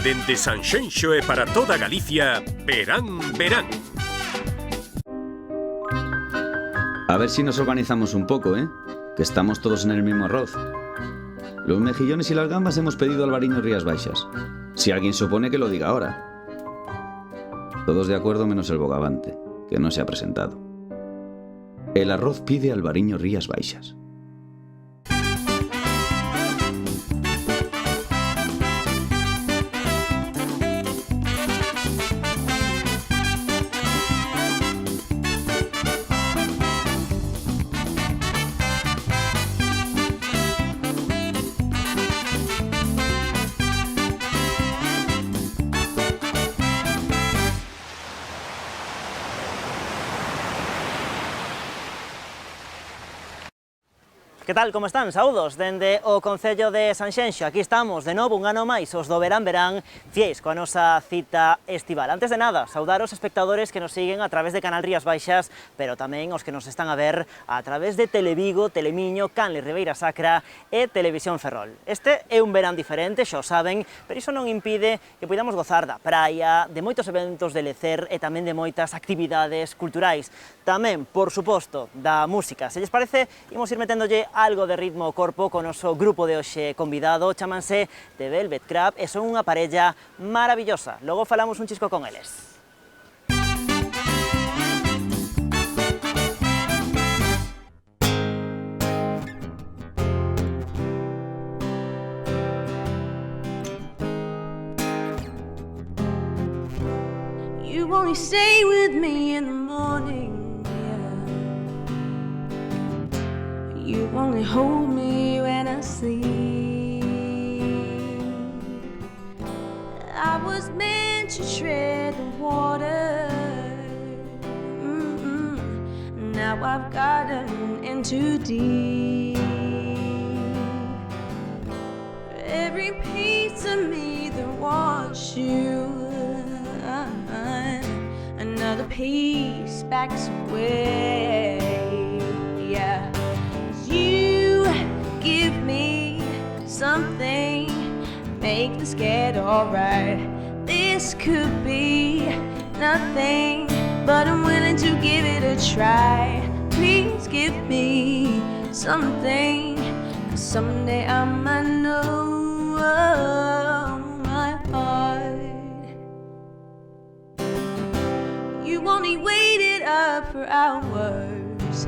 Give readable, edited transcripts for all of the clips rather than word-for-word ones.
Dende Sanxenxo e para toda Galicia, verán, verán. A ver si nos organizamos un poco, ¿eh? Que estamos todos en el mismo arroz. Los mejillones y las gambas hemos pedido Albariño Rías Baixas. Si alguien se opone, que lo diga ahora. Todos de acuerdo menos el bogavante, que no se ha presentado. El arroz pide Albariño Rías Baixas. Que tal, como están? Saúdos dende o Concello de Sanxenxo. Aquí estamos de novo un ano máis, os do Verán Verán, fieis coa nosa cita estival. Antes de nada, saudar os espectadores que nos siguen a través de Canal Rías Baixas, pero tamén os que nos están a ver a través de Televigo, Telemiño, Canle Ribeira Sacra e Televisión Ferrol. Este é un verán diferente, xa o saben, pero iso non impide que podamos gozar da praia, de moitos eventos de lecer e tamén de moitas actividades culturais. Tamén, por suposto, da música. Se lles parece, imos ir meténdolle algo de ritmo ao corpo con o noso grupo de hoxe convidado, chámanse The Velvet Crab e son unha parella maravillosa. Logo falamos un chisco con eles. You only stay with me in the morning. You only hold me when I sleep. I was meant to tread the water. Now I've gotten in too deep. Every piece of me that wants you, another piece backs away. Yeah. You give me something, make me scared, alright. This could be nothing, but I'm willing to give it a try. Please give me something, 'cause someday I might know my heart. You only waited up for hours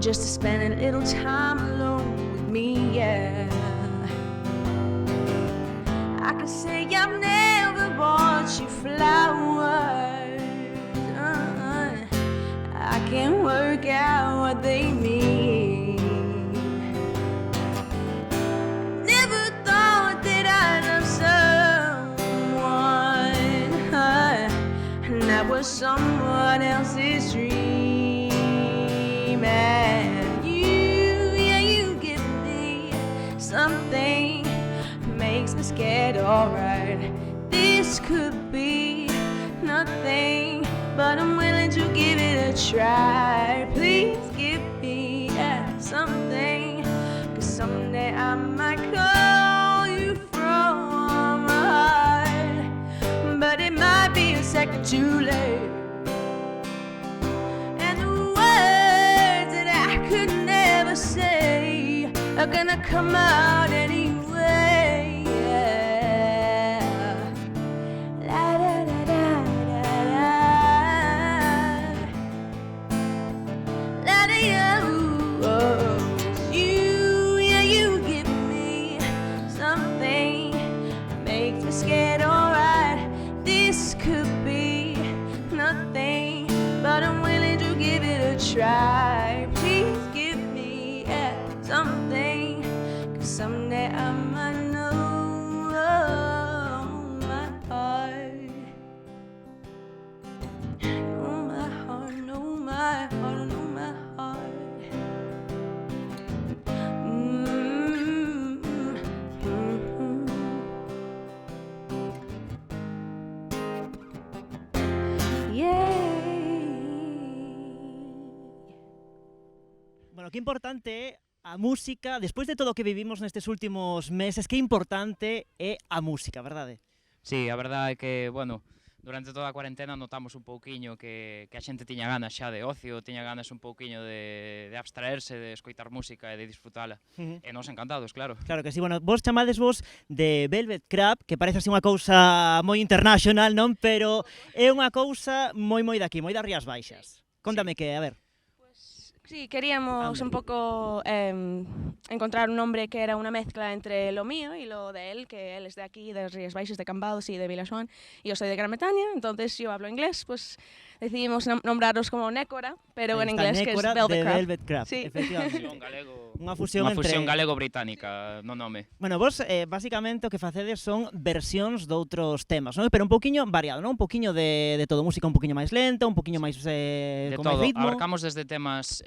just to spend a little time alone with me, yeah. I can say I've never bought you flowers. I can work out what they mean. Never thought that I'd love someone, and that was someone else's dream. And you give me something, makes me scared, alright. This could be nothing, but I'm willing to give it a try. Please give me something, 'cause someday I might call you from my heart, but it might be a second too late. Say are gonna come out anyway. Yeah. La da da da da da. La da you, yeah, you give me something, makes me scared, alright. This could be nothing, but I'm willing to give it a try. Please give something, 'cause someday I might know my heart. Know my heart, know my heart, know my heart. Bueno, qué importante A música, despois de todo o que vivimos nestes últimos meses, que importante é a música, verdade? Sí, a verdade é que, bueno, durante toda a cuarentena notamos un pouquiño que a xente tiña ganas xa de ocio, tiña ganas un pouquiño de abstraerse, de escoitar música e de disfrutala. E nos encantados, claro. Claro que sí, bueno, vos chamades de Velvet Crab, que parece así unha cousa moi internacional, non? Pero é unha cousa moi daqui, moi das Rías Baixas. Contame que, a ver. Sí, queríamos un poco encontrar un nombre que era una mezcla entre lo mío y lo de él, que él es de aquí, de Rías Baixas, de Cambados y de Vilaxoán, y yo soy de Gran Bretaña, entonces yo hablo inglés, pues decidimos nombraros como Nécora, pero en inglés, que es Velvet de Crab. Velvet Crab, Sí. efectivamente. Unha fusión Unha fusión entre... galego-británica no nome. Bueno, vos basicamente o que facedes son versións de outros temas, non? Pero un poquinho variado, non? Un poquinho de todo, música un poquinho máis lenta, un poquinho máis De con todo, máis ritmo. abarcamos desde temas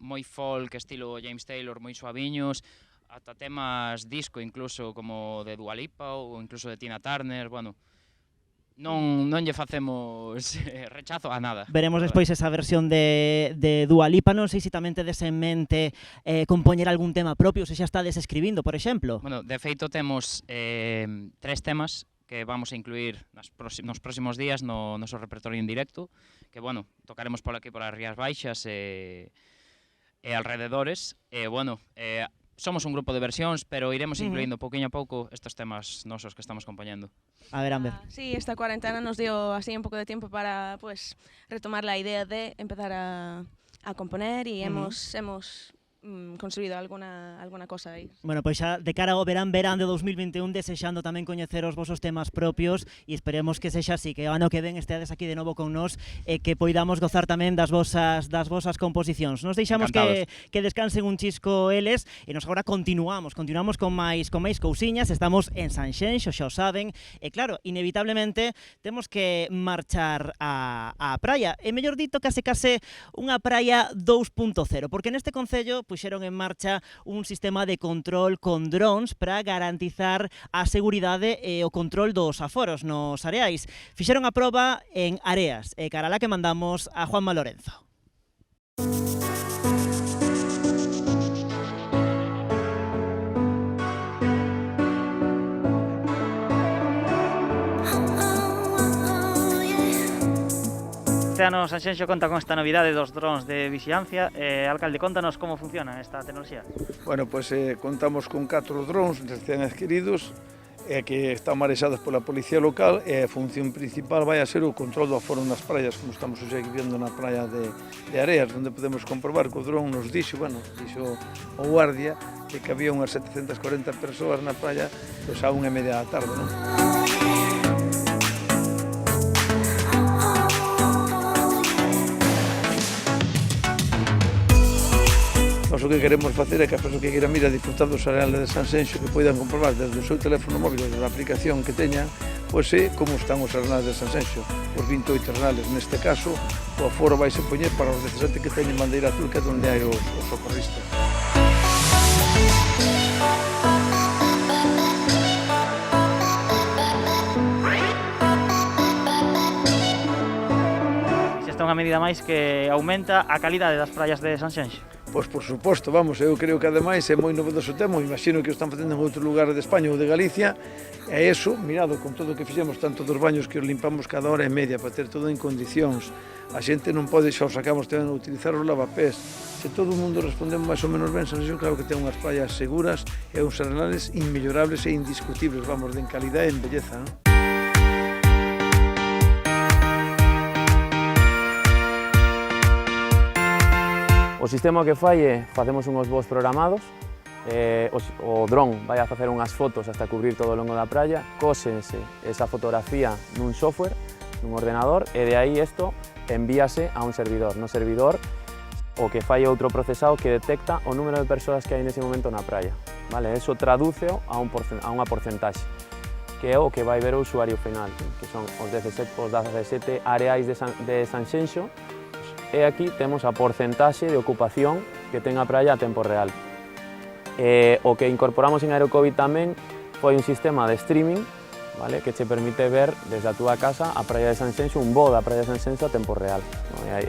moi folk, estilo James Taylor, moi suaviños, ata temas disco incluso como de Dua Lipa ou incluso de Tina Turner, bueno, non lle facemos rechazo a nada. Veremos despois esa versión de Dua Lipa, non sei se tamén tedes en mente compoñer algún tema propio, se xa estades escribindo, por exemplo. Bueno, de feito temos 3 temas que vamos a incluir nos próximos días no noso repertorio en directo, que, bueno, tocaremos por aquí, por as Rías Baixas e alrededores, e, bueno, somos un grupo de versións, pero iremos incluindo pouquiño a pouco estes temas nosos que estamos compoñendo. A ver, Amber. Sí, esta cuarentena nos dio así un poco de tiempo para pues retomar la idea de empezar a componer y hemos construído alguna cosa aí. Bueno, pois xa de cara ao verán de 2021 desexando tamén coñecer os vosos temas propios e esperemos que sexa así, que o ano que ven esteades aquí de novo con nós e que poidamos gozar tamén das vosas composicións. Nos deixamos que descansen un chisco eles e nos agora continuamos con máis cousiñas. Estamos en Sanxenxo, xa o saben, e claro, inevitablemente temos que marchar á praia, e mellor dito case unha praia 2.0, porque neste concello puxeron en marcha un sistema de control con drones para garantizar a seguridade e o control dos aforos nos areais. Fixeron a proba en Areas e cara lá que mandamos a Juanma Lorenzo. Este ano Sanxenxo conta con esta novidade dos drones de vixilancia. Alcalde, contanos como funciona esta tecnoloxía. Bueno, pois contamos con 4 drones recén adquiridos que están marexados pola Policía Local e a función principal vai a ser o control do aforo nas praias, como estamos hoxe aquí vendo na praia de Areas, onde podemos comprobar que o drone nos dixo o guardia que había unhas 740 persoas na praia pois a 1:30 da tarde, non? Nós o que queremos facer é que as persoas que queiran ir a disfrutar dos areales de Sanxenxo que poidan comprobar desde o seu teléfono móvil ou da aplicación que teñan como están os areales de Sanxenxo. Os 28 areales, neste caso, o aforo vai se poñer para os 17 que teñen bandeira azul, que é onde hai os socorristas. Esta é unha medida máis que aumenta a calidade das praias de Sanxenxo. Pois por suposto, vamos, eu creo que ademais é moi novedoso tema, imagino que o están facendo en outros lugares de España ou de Galicia, e eso, mirado con todo o que fixemos, tanto dos baños que os limpamos cada hora e media para ter todo en condicións, a xente non pode, xa os sacamos, ten que utilizar os lavapés, se todo o mundo respondemos máis ou menos ben, Sanxenxo claro que ten unhas praias seguras e uns arenales inmellorables e indiscutibles, vamos, de en calidade e en belleza, non? O sistema que fai é, facemos unhos voos programados, o dron vai a facer unhas fotos hasta cubrir todo o longo da praia, cósense esa fotografía nun software, nun ordenador, e de aí isto envíase a un servidor. No servidor o que fai outro procesado que detecta o número de persoas que hai nese momento na praia. Vale? Eso tradúceo a unha porcentaxe, que é o que vai ver o usuario final, que son os 17 areais de Sanxenxo. E aquí temos a porcentaxe de ocupación que ten a praia a tempo real. O que incorporamos en Aerocovid tamén foi un sistema de streaming, vale, que che permite ver desde a túa casa a praia de Sanxenxo, un voo da praia de Sanxenxo a tempo real.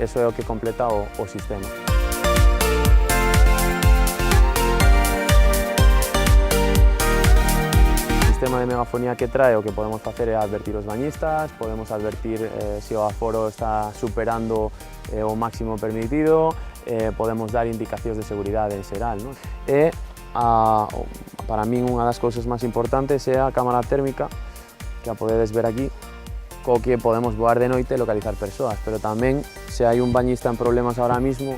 Eso é o que completa o sistema. sistema de megafonía que trae o que podemos facer é advertir os bañistas, podemos advertir se o aforo está superando o máximo permitido, podemos dar indicacións de seguridade en xeral. Non? E para min unha das cousas máis importantes é a cámara térmica, que a podedes ver aquí, co que podemos voar de noite e localizar persoas, pero tamén se hai un bañista en problemas ahora mismo,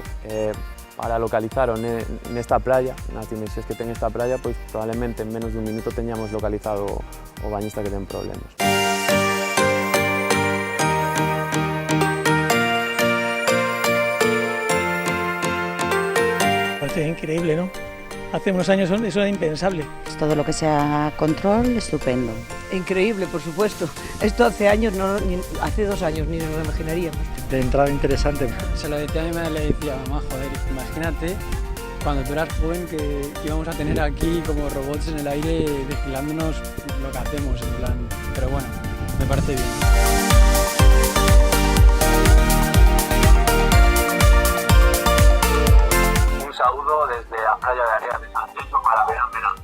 para localizar nesta playa, nas dimensións que ten esta playa, pois probablemente en menos dun minuto teñamos localizado o bañista que ten problemas. Parece increíble, ¿no? Hace unos años eso era impensable. Todo lo que sea control, estupendo. Increíble, por supuesto. Esto hace años, hace 2 años ni nos lo imaginaríamos. De entrada interesante. Se lo decía a mi madre, le decía, mamá, joder, imagínate cuando tú eras joven que íbamos a tener aquí como robots en el aire vigilándonos lo que hacemos, en plan. Pero bueno, me parece bien. Un saludo desde la playa de Areas de Sanxenxo para Verán Verán.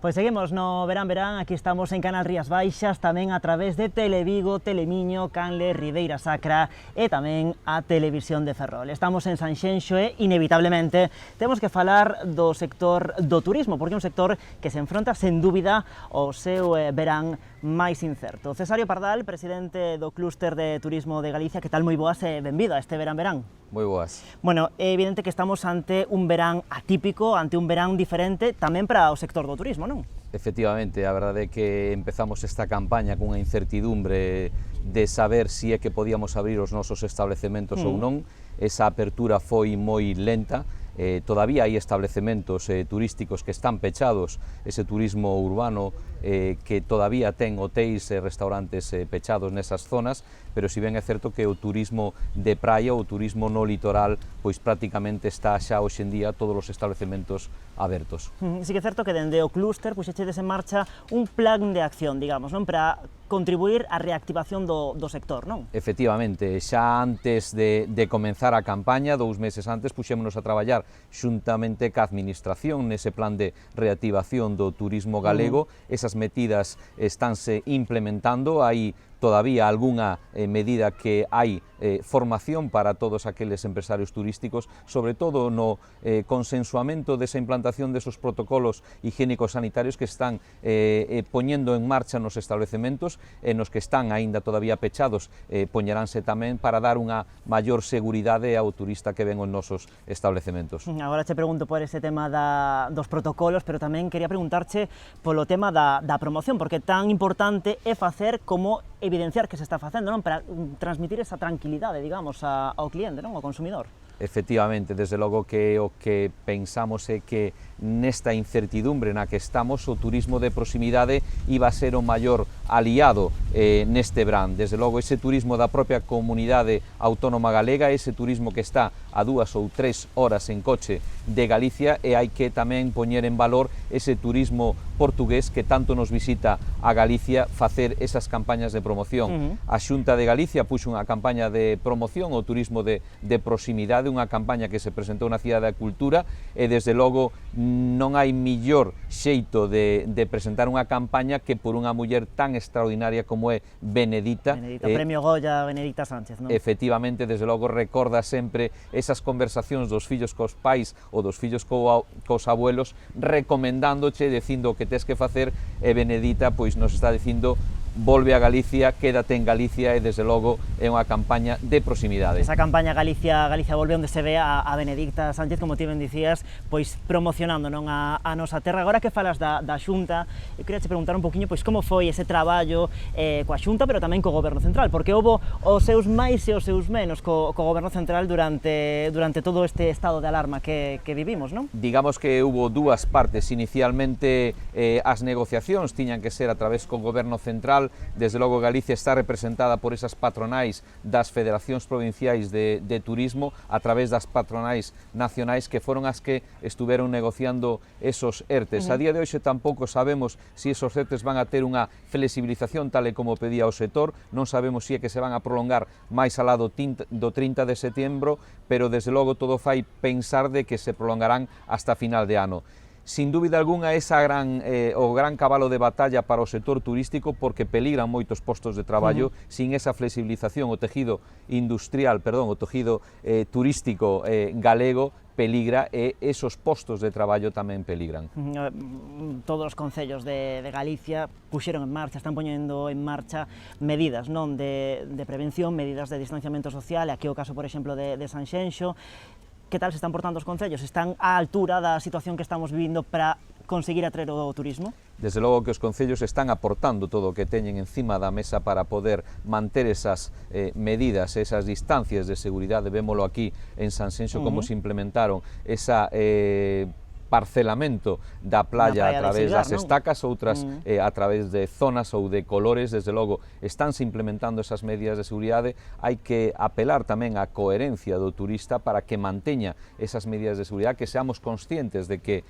Pois seguimos no Verán Verán, aquí estamos en Canal Rías Baixas, tamén a través de Televigo, Telemiño, Canle, Ribeira Sacra e tamén a Televisión de Ferrol. Estamos en Sanxenxo e, inevitablemente, temos que falar do sector do turismo, porque é un sector que se enfronta, sen dúbida, ao seu verán máis incerto. Cesario Pardal, presidente do Clúster de Turismo de Galicia, que tal, moi boas e benvida a este Verán Verán. Moi boas. Bueno, é evidente que estamos ante un verán atípico, ante un verán diferente tamén para o sector do turismo, non? Efectivamente, a verdade é que empezamos esta campaña cunha incertidumbre de saber se é que podíamos abrir os nosos establecementos ou non. Esa apertura foi moi lenta. Todavía hai establecementos turísticos que están pechados, ese turismo urbano que todavía ten hotéis e restaurantes pechados nesas zonas, pero si ben é certo que o turismo de praia, o turismo no litoral, pois prácticamente está xa hoxe en día todos os establecementos abertos. Sí que é certo que dende o clúster puxechedes en marcha un plan de acción, digamos, non, para contribuir á reactivación do sector, non? Efectivamente, xa antes de comenzar a campaña, 2 meses antes, puxémonos a traballar xuntamente ca administración nese plan de reactivación do turismo galego. Esas medidas estánse implementando, hai todavía algunha medida que hai formación para todos aqueles empresarios turísticos, sobre todo no consensuamento desa implantación desos protocolos higiénicos sanitarios que están poñendo en marcha nos establecementos, e nos que están aínda todavía pechados poñeránse tamén para dar unha maior seguridade ao turista que ven os nosos establecementos. Agora te pregunto por ese tema dos protocolos, pero tamén quería preguntarche polo tema da promoción, porque tan importante é facer como evidenciar que se está facendo, non, para transmitir esa tranquilidade, digamos, ao cliente, non, ao consumidor. Efectivamente, desde logo que o que pensamos é que nesta incertidumbre na que estamos, o turismo de proximidade iba a ser o maior aliado neste verán. Desde logo, ese turismo da propia comunidade autónoma galega, ese turismo que está a 2 ou 3 horas en coche de Galicia, e hai que tamén poñer en valor ese turismo portugués que tanto nos visita a Galicia, facer esas campañas de promoción. A Xunta de Galicia puxo unha campaña de promoción ao turismo de proximidade, unha campaña que se presentou na Cidade da Cultura, e desde logo non hai millor xeito de presentar unha campaña que por unha muller tan extraordinaria como é Benedita. Premio Goya, Benedita Sánchez, non? Efectivamente, desde logo recorda sempre esas conversacións dos fillos cos pais ou dos fillos cos abuelos, recomendándoche, dicindo o que tes que facer, e Benedita pois nos está dicindo: volve a Galicia, quédate en Galicia, e desde logo é unha campaña de proximidade. Esa campaña Galicia volve, onde se ve a Benedicta Sánchez, como ti ben dicías, pois promocionando, non, a nosa terra. Agora que falas da Xunta, eu queria te preguntar un poquinho pois como foi ese traballo coa Xunta, pero tamén co Goberno Central, porque houbo os seus máis e os seus menos co Goberno Central durante todo este estado de alarma que vivimos, non? Digamos que houbo dúas partes. Inicialmente as negociacións tiñan que ser a través co Goberno Central, rural. Desde logo Galicia está representada por esas patronais das federacións provinciais de turismo a través das patronais nacionais que foron as que estuveron negociando esos ERTES. A día de hoxe tampouco sabemos se esos ERTES van a ter unha flexibilización tal e como pedía o sector, non sabemos se é que se van a prolongar máis alá do 30 de setembro, pero desde logo todo fai pensar de que se prolongarán hasta final de ano. Sin dúbida alguna, o gran cabalo de batalla para o sector turístico, porque peligran moitos postos de traballo. Sin esa flexibilización, o tejido industrial, o tejido turístico galego peligra e esos postos de traballo tamén peligran. Todos os concellos de Galicia puxeron en marcha, están poñendo en marcha medidas non de prevención, medidas de distanciamento social, aquí o caso, por exemplo, de Sanxenxo. Que tal se están portando os concellos? Están á altura da situación que estamos vivindo para conseguir atraer o turismo? Desde logo que os concellos están aportando todo o que teñen encima da mesa para poder manter esas medidas, esas distancias de seguridade. Vémolo aquí en Sanxenxo como se implementaron esa parcelamento da playa a través das estacas, outras a través de zonas ou de colores. Desde logo estánse implementando esas medidas de seguridade. Hai que apelar tamén á coherencia do turista para que manteña esas medidas de seguridade, que seamos conscientes de que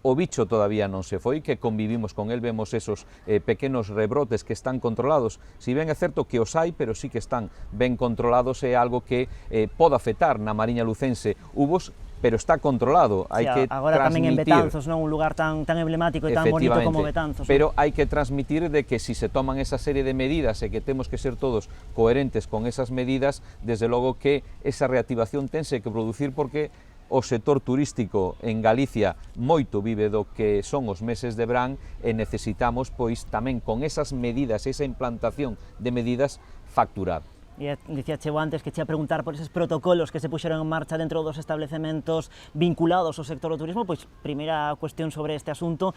o bicho todavía non se foi, que convivimos con el, vemos esos pequenos rebrotes que están controlados. Si ben é certo que os hai, pero sí que están ben controlados, é algo que pode afectar na Mariña Lucense. Hubos, pero está controlado, hai que agora transmitir. Tamén en Betanzos, non? Un lugar tan emblemático e tan bonito como Betanzos. Pero hai que transmitir de que si se toman esa serie de medidas e que temos que ser todos coherentes con esas medidas, desde logo que esa reactivación tense que producir, porque o sector turístico en Galicia moito vive do que son os meses de verán e necesitamos, pois, tamén con esas medidas, esa implantación de medidas, facturar. E dicía Cheo antes que che a preguntar por eses protocolos que se puxeron en marcha dentro dos establecementos vinculados ao sector do turismo. Pois, primeira cuestión sobre este asunto,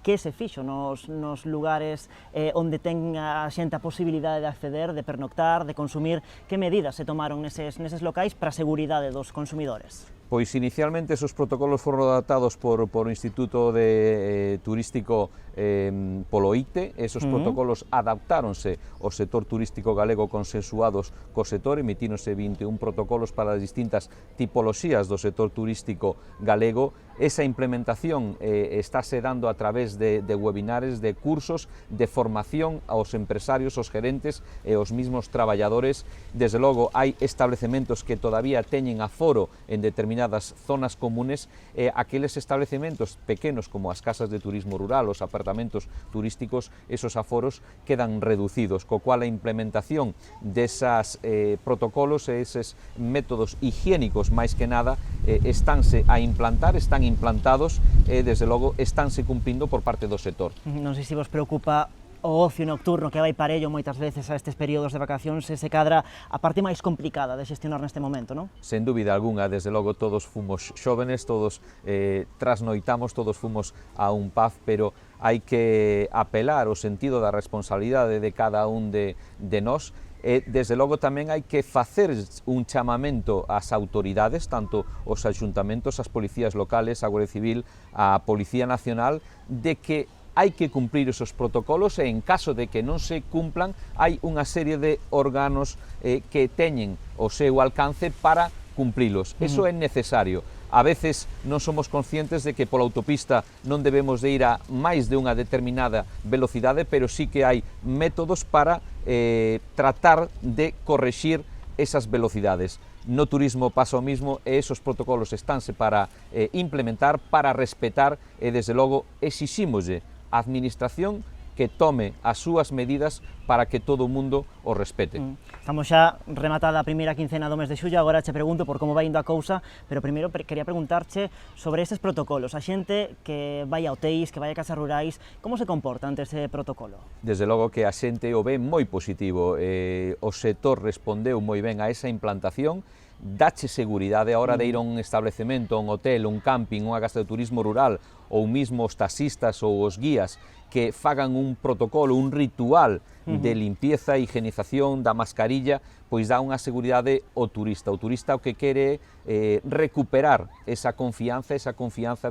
que se fixo nos lugares onde ten a xente a posibilidade de acceder, de pernoctar, de consumir? Que medidas se tomaron neses locais para a seguridade dos consumidores? Pois inicialmente esos protocolos foron adaptados por o Instituto Turístico polo ITE. Esos protocolos adaptáronse ao sector turístico galego consensuados co sector, emitíronse 21 protocolos para as distintas tipoloxías do sector turístico galego. Esa implementación estáse dando a través de webinares, de cursos, de formación aos empresarios, aos gerentes e aos mismos traballadores. Desde logo hai establecementos que todavía teñen aforo en determinadas zonas comunes, e aqueles establecementos pequenos como as casas de turismo rural, os apartamentos turísticos, esos aforos quedan reducidos, co cual a implementación desas protocolos e eses métodos higiénicos, máis que nada, estánse a implantar, están implantados e, desde logo, estánse cumprindo por parte do sector. Non sei se vos preocupa o ocio nocturno que vai parello moitas veces a estes períodos de vacacións, se cadra a parte máis complicada de xestionar neste momento, non? Sen dúbida algunha, desde logo todos fomos xóvenes, todos trasnoitamos, todos fomos a un pub, pero hai que apelar ao sentido da responsabilidade de cada un de nós. E, desde logo, tamén hai que facer un chamamento ás autoridades, tanto os axuntamentos, as policías locales, a Guardia Civil, a Policía Nacional, de que hai que cumprir esos protocolos, e en caso de que non se cumplan, hai unha serie de órganos que teñen o seu alcance para cumprilos. Eso é necesario. A veces non somos conscientes de que pola autopista non debemos de ir a máis de unha determinada velocidade, pero sí que hai métodos para tratar de correxir esas velocidades. No turismo pasa o mismo, e esos protocolos estánse para implementar, para respetar, e desde logo exixímoslle a administración que tome as súas medidas para que todo o mundo o respete. Estamos xa rematada a primeira quincena do mes de xullo, agora che pregunto por como vai indo a cousa, pero primeiro quería preguntarche sobre estes protocolos. A xente que vai a hotéis, que vai a casas rurais, como se comporta ante ese protocolo? Desde logo que a xente o ve moi positivo, o sector respondeu moi ben a esa implantación, dache seguridade a hora de ir a un establecemento, a un hotel, un camping, unha casa de turismo rural, ou mismo os taxistas ou os guías que fagan un protocolo, un ritual de limpieza e higienización da mascarilla, pois dá unha seguridade ao turista. O turista o que quere é recuperar esa confianza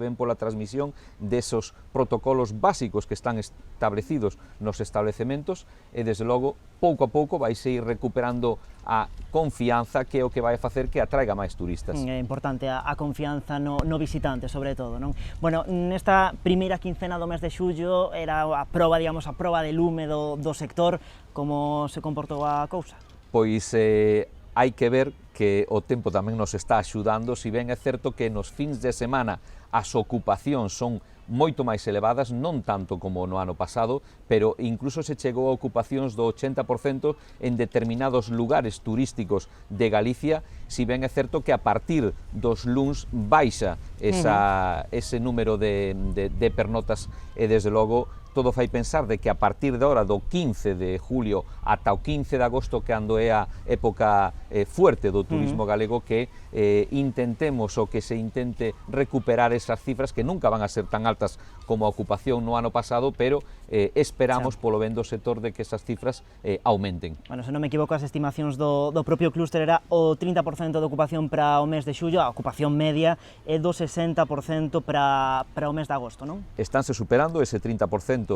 ven pola transmisión desos protocolos básicos que están establecidos nos establecementos e, desde logo, pouco a pouco vai ir recuperando a confianza, que é o que vai facer que atraiga máis turistas. É importante a confianza no visitante, sobre todo, non? Bueno, nesta primeira quincena do mes de xullo era a proba, digamos, a proba de lume do sector. Como se comportou a cousa? Pois hai que ver que o tempo tamén nos está axudando, si ben é certo que nos fins de semana as ocupacións son moito máis elevadas, non tanto como no ano pasado, pero incluso se chegou a ocupacións do 80% en determinados lugares turísticos de Galicia, si ben é certo que a partir dos luns baixa ese número de pernotas e, desde logo, todo fai pensar de que a partir de hora do 15 de julio ata o 15 de agosto, que ando é a época fuerte do turismo galego, que intentemos ou que se intente recuperar esas cifras que nunca van a ser tan altas como a ocupación no ano pasado, pero esperamos polo ben do sector de que esas cifras aumenten. Bueno, se non me equivoco, as estimacións do propio clúster era o 30% de ocupación para o mes de xullo, a ocupación media é do 60% para o mes de agosto, non? Estánse superando ese 30%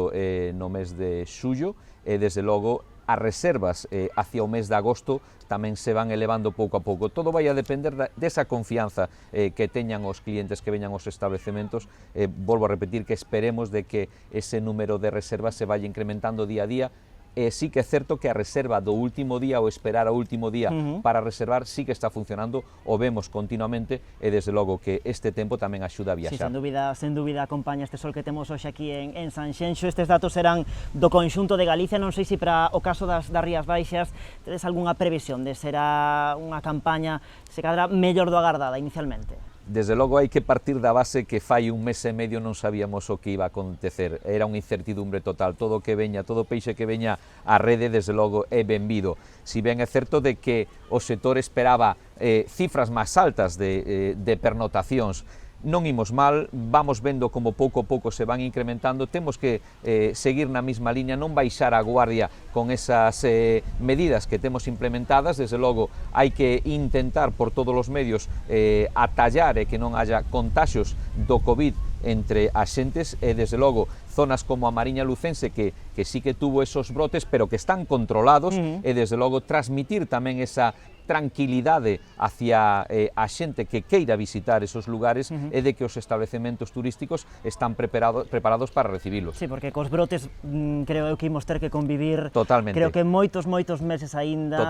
no mes de xullo e, desde logo, as reservas hacia o mes de agosto tamén se van elevando pouco a pouco. Todo vai a depender desa confianza que teñan os clientes que veñan aos establecementos. Volvo a repetir que esperemos de que ese número de reservas se vaya incrementando día a día. Sí que é certo que a reserva do último día ou esperar ao último día para reservar sí que está funcionando, o vemos continuamente, e desde logo que este tempo tamén axuda a viaxar. Sí, sen dúbida acompaña este sol que temos hoxe aquí en Sanxenxo. Estes datos serán do conxunto de Galicia. Non sei se para o caso das Rías Baixas tedes algunha previsión de será unha campaña se cadra mellor do agardada inicialmente. Desde logo hai que partir da base que fai un mes e medio non sabíamos o que iba a acontecer, era unha incertidumbre total, todo o que veña, todo o peixe que veña á rede, desde logo é benvido. Si ben é certo de que o sector esperaba cifras máis altas de pernotacións, non imos mal, vamos vendo como pouco a pouco se van incrementando, temos que seguir na mesma liña, non baixar a guardia con esas medidas que temos implementadas. Desde logo hai que intentar por todos os medios atallar e que non haya contaxios do COVID entre as xentes, e desde logo zonas como a Mariña Lucense que sí que tuvo esos brotes pero que están controlados, e desde logo transmitir tamén esa tranquilidade hacia a xente que queira visitar esos lugares e de que os establecementos turísticos están preparados para recibilos. Sí, porque cos brotes creo eu que imos ter que convivir. Totalmente. Creo que moitos meses aínda,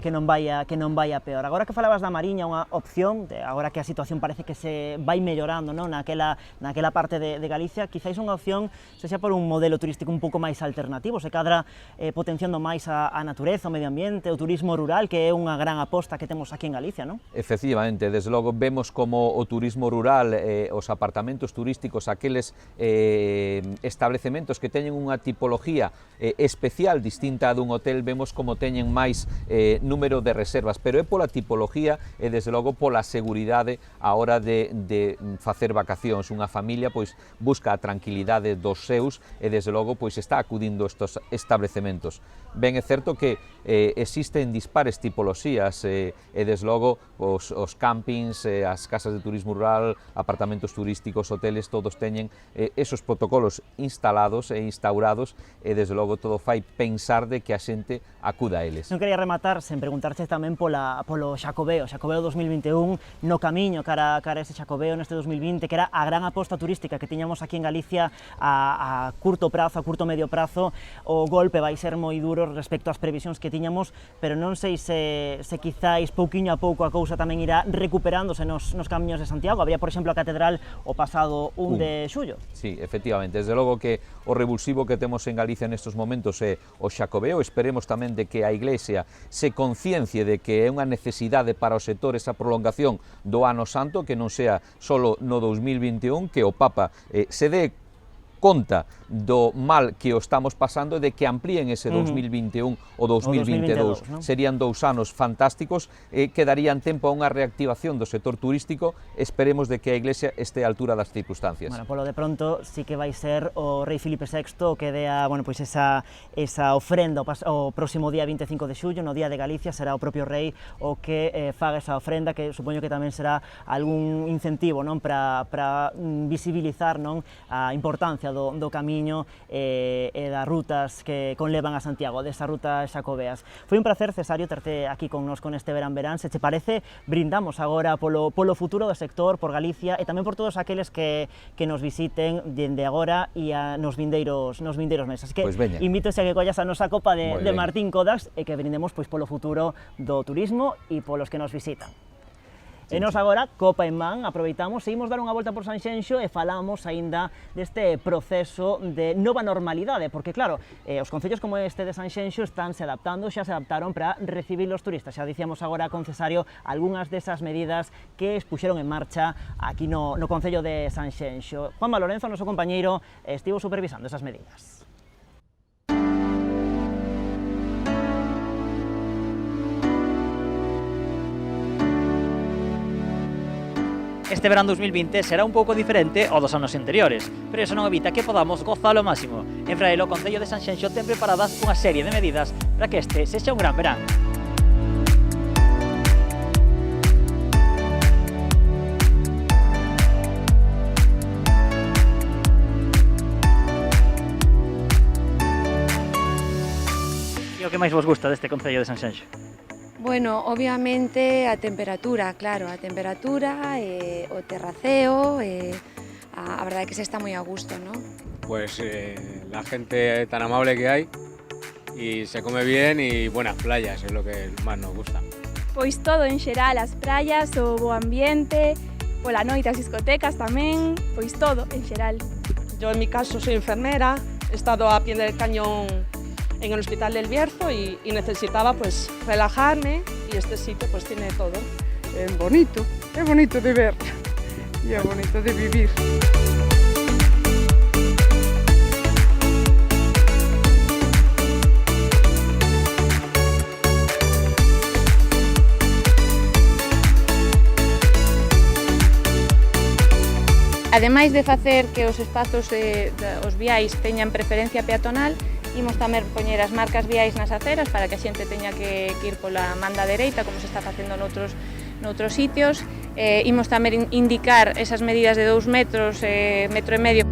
que non vai a peor. Agora que falabas da Mariña, unha opción, agora que a situación parece que se vai mellorando, non, naquela parte de Galicia, quizáis unha opción se xa por un modelo turístico un pouco máis alternativo, se cadra potenciando máis a natureza, o medio ambiente, o turismo rural, que é unha gran aposta que temos aquí en Galicia, non? Efectivamente, desde logo vemos como o turismo rural, os apartamentos turísticos, aqueles establecementos que teñen unha tipología especial distinta a dun hotel, vemos como teñen máis número de reservas, pero é pola tipología e desde logo pola seguridade a hora de facer vacacións. Unha familia pois busca a tranquilidade dos seus e desde logo pois está acudindo estos establecementos. Ben é certo que existen dispares tipoloxías e desde logo os campings, as casas de turismo rural, apartamentos turísticos, hoteles, todos teñen esos protocolos instalados e instaurados e desde logo todo fai pensar de que a xente acuda a eles. Non quería rematar sen preguntarche tamén polo Xacobeo 2021, no camiño cara a ese Xacobeo neste 2020, que era a gran aposta turística que tiñamos aquí en Galicia a curto prazo, a curto medio prazo. O golpe vai ser moi duro respecto ás previsións que tiñamos, pero non sei se quizáis pouquiño a pouco a cousa tamén irá recuperándose nos camiños de Santiago. Había, por exemplo, a Catedral o pasado 1 de xullo. Sí, efectivamente, desde logo que o revulsivo que temos en Galicia nestes momentos é o Xacobeo. Esperemos tamén de que a Iglesia se conciencie de que é unha necesidade para o sector esa prolongación do Ano Santo, que non sea só no 2021, que o Papa se dé conta do mal que o estamos pasando e de que amplíen ese 2021 o 2022. ¿no? Serían 2 anos fantásticos que darían tempo a unha reactivación do sector turístico. Esperemos de que a Iglesia este á altura das circunstancias. Bueno, polo de pronto sí que vai ser o rei Filipe VI o que dea, bueno, pois esa ofrenda o próximo día 25 de xullo, no Día de Galicia, será o propio rei o que faga esa ofrenda, que supoño que tamén será algún incentivo, non, para visibilizar, non, a importancia do camiño e das rutas que conlevan a Santiago, desa ruta xacobeas. Foi un placer, Cesario, terte aquí con nos con este verán. Se che parece, brindamos agora polo futuro do sector, por Galicia e tamén por todos aqueles que nos visiten dende agora e nos vindeiros meses. Así que invito a que collas a nosa copa de Martín Codax e que brindemos pois polo futuro do turismo e polos que nos visitan. E nos agora, copa en man, aproveitamos, seguimos dar unha volta por Sanxenxo e falamos aínda deste proceso de nova normalidade, porque claro, os concellos como este de Sanxenxo estánse adaptando, xa se adaptaron para recibir os turistas. Xa dicíamos agora con Cesario algunhas desas medidas que expuxeron en marcha aquí no concello de Sanxenxo. Juanma Lorenzo, noso compañeiro, estivo supervisando esas medidas. Este verán 2020 será un pouco diferente ao dos anos anteriores, pero iso non evita que podamos gozalo ao máximo. En Fraelo, o Concello de Sanxenxo ten preparadas unha serie de medidas para que este sexa un gran verán. E o que máis vos gusta deste Concello de Sanxenxo? Bueno, obviamente a temperatura, claro, a temperatura, o terraceo, a verdade que se está moi a gusto, ¿no? Pues la gente tan amable que hay y se come bien y buenas playas, es lo que más nos gusta. Pois todo en xeral, as praias, o bo ambiente, pola noite as discotecas tamén, pois todo en xeral. Yo en mi caso soy enfermera, he estado a pie del cañón en el Hospital del Bierzo y necesitaba pues relajarme y este sitio pues tiene todo. Es bonito de ver y es bonito de vivir. Ademais de facer que os espazos os viais teñan preferencia peatonal, imos tamén poñer as marcas viais nas aceras para que a xente teña que ir pola manda dereita, como se está facendo noutros sitios. Imos tamén indicar esas medidas de 2 metros, metro e medio.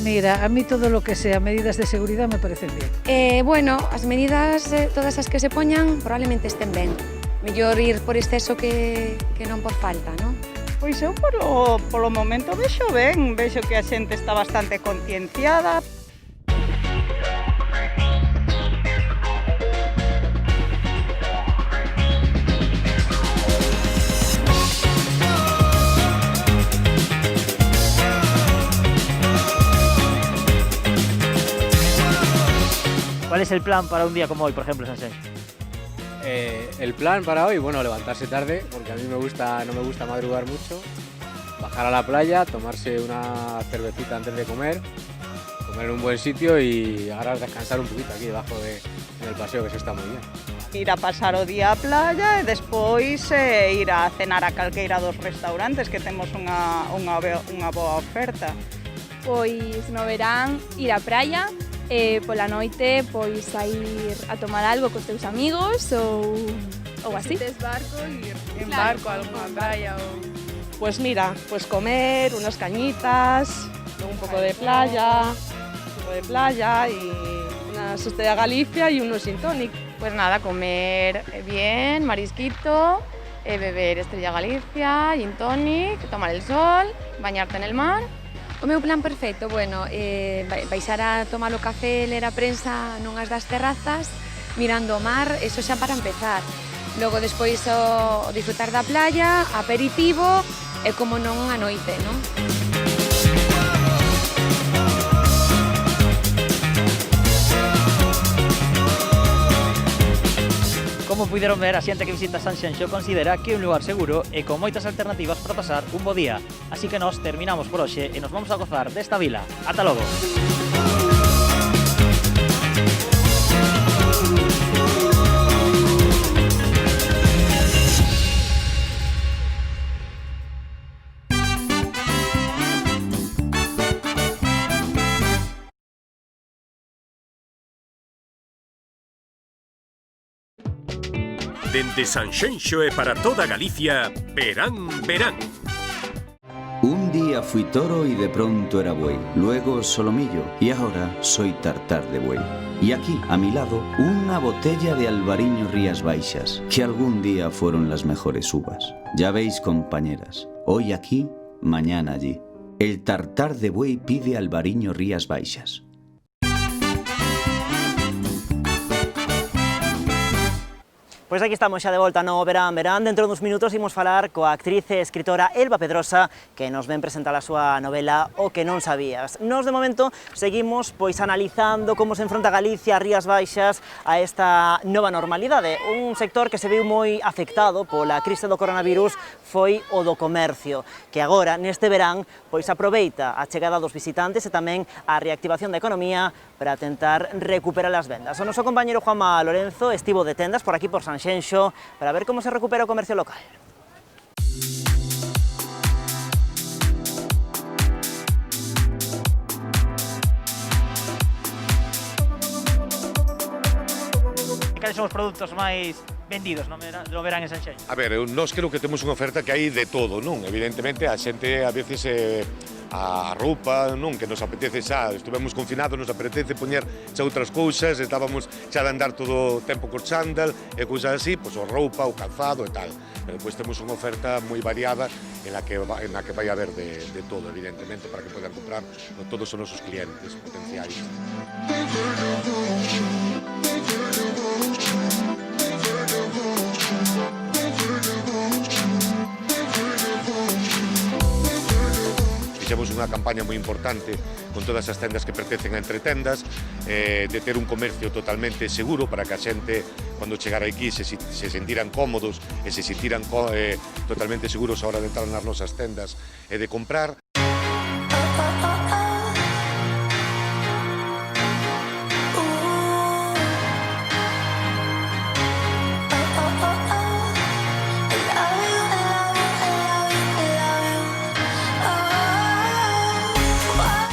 Mira, a mí todo lo que sea medidas de seguridad me parecen bien. Bueno, as medidas, todas as que se poñan, probablemente estén ben. Mellor ir por exceso que non por falta, non? Pois eu polo momento vexo ben, vexo que a xente está bastante concienciada. ¿Cuál es el plan para un día como hoy, por ejemplo, en Sanxenxo? El plan para hoy, bueno, levantarse tarde, porque a mí no me gusta madrugar mucho, bajar a la playa, tomarse una cervecita antes de comer en un buen sitio y ahora descansar un poquito aquí debajo en el paseo, que se está muy bien. Ir a pasar o día á playa e despois ir a cenar a calqueira dos restaurantes que temos unha boa oferta. Pois no verán ir á praia, pola noite pois a ir a tomar algo cos teus amigos ou así. Si tes barco, ir en Claro, barco a alguna playa o... Pues mira, pues comer unas cañitas, un poco de playa y unas Estrella Galicia y unos gin tonic. Pues nada, comer bien, marisquito, beber Estrella Galicia, gin tonic, tomar el sol, bañarte en el mar. O meu plan perfecto, bueno, baixar a tomar o café, ler a prensa nunhas das terrazas, mirando o mar, eso xa para empezar. Logo, despois, o disfrutar da playa, aperitivo e, como non, a noite, non? ¿Cómo puideron ver, a xente que visita Sanxenxo considera que é un lugar seguro e con moitas alternativas para pasar un bo día. Así que nós terminamos por hoxe e nos vamos a gozar desta vila. Ata logo! Dende Sanxenxo e para toda Galicia, verán, verán. Un día fui toro y de pronto era buey, luego solomillo y ahora soy tartar de buey. Y aquí, a mi lado, una botella de Albariño Rías Baixas, que algún día fueron las mejores uvas. Ya veis, compañeras, hoy aquí, mañana allí. El tartar de buey pide Albariño Rías Baixas. Pois aquí estamos xa de volta no Verán, Verán. Dentro duns minutos imos falar coa actriz e escritora Elba Pedrosa, que nos ven presentar a súa novela O que non sabías. Nos, de momento, seguimos pois analizando como se enfronta Galicia, Rías Baixas, a esta nova normalidade. Un sector que se viu moi afectado pola crise do coronavirus foi o do comercio, que agora, neste verán, pois aproveita a chegada dos visitantes e tamén a reactivación da economía para tentar recuperar as vendas. O noso compañero Juanma Lorenzo estivo de tendas por aquí por Sanxenxo para ver como se recupera o comercio local. Cales son os produtos máis vendidos no verán en Sanxenxo? A ver, nós creo que temos unha oferta que hai de todo, non? Evidentemente, a xente a veces a roupa, non? Que nos apetece xa, estivemos confinados, nos apetece poñer xa outras cousas, estábamos xa de andar todo o tempo co chándal e cousas así, pois o roupa, o calzado e tal. Pero depois temos unha oferta moi variada en la que vai haber de todo, evidentemente, para que podan comprar todos os nosos clientes potenciais. Fixemos unha campaña moi importante con todas as tendas que pertencen a Entretendas, de ter un comercio totalmente seguro para que a xente, cando chegara aquí, se sentiran cómodos e se sentiran totalmente seguros a hora de entrar nas nosas tendas e de comprar.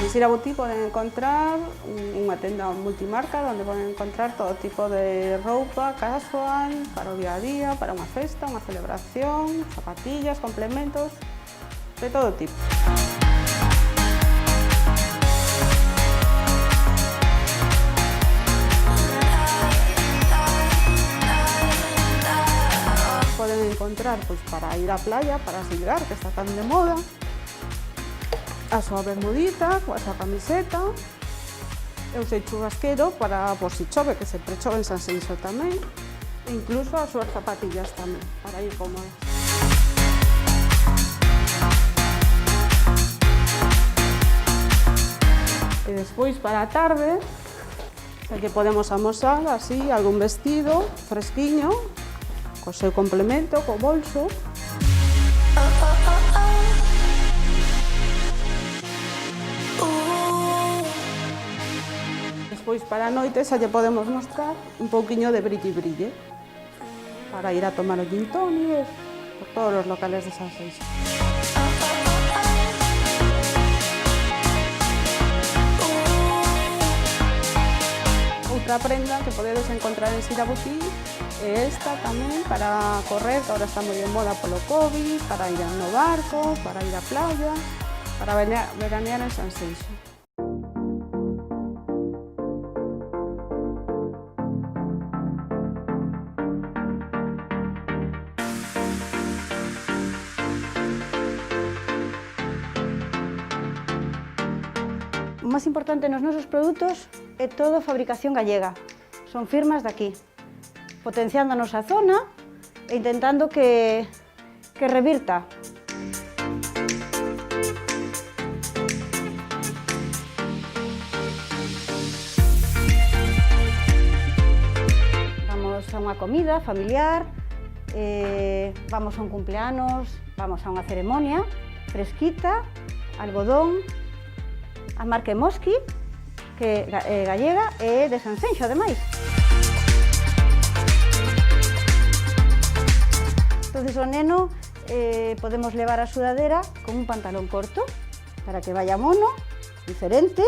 En Sirabotí poden encontrar unha tenda multimarca onde poden encontrar todo tipo de roupa casual para o día a día, para unha festa, unha celebración, zapatillas, complementos, de todo tipo. Poden encontrar pois, para ir á playa, para silgar, que está tan de moda, a súa bermudita, coa súa camiseta, e o seu churrasquero para por si chove, que sempre chove en Sanxenxo tamén, e incluso as súas zapatillas tamén, para ir cómodas. E despois, para a tarde, que podemos amosar así algún vestido fresquiño, co seu complemento, co bolso. Despois, para a noite, xa lle podemos mostrar un pouquiño de brille para ir a tomar o gin tonic por todos os locales de Sanxenxo. Outra prenda que podedes encontrar en Sirabotí é esta tamén para correr, que agora está moi de moda polo COVID, para ir no barco, para ir á playa, para veranear en Sanxenxo. O máis importante nos nosos produtos é todo fabricación gallega. Son firmas de aquí, potenciando a nosa zona e intentando que revirta. Vamos a unha comida familiar, vamos a un cumpleanos, vamos a unha ceremonia, fresquita, algodón, a marca Mosqui, que é gallega e de Sanxenxo, ademais. Entonces o neno podemos levar a sudadera con un pantalón corto para que vaya mono, diferente.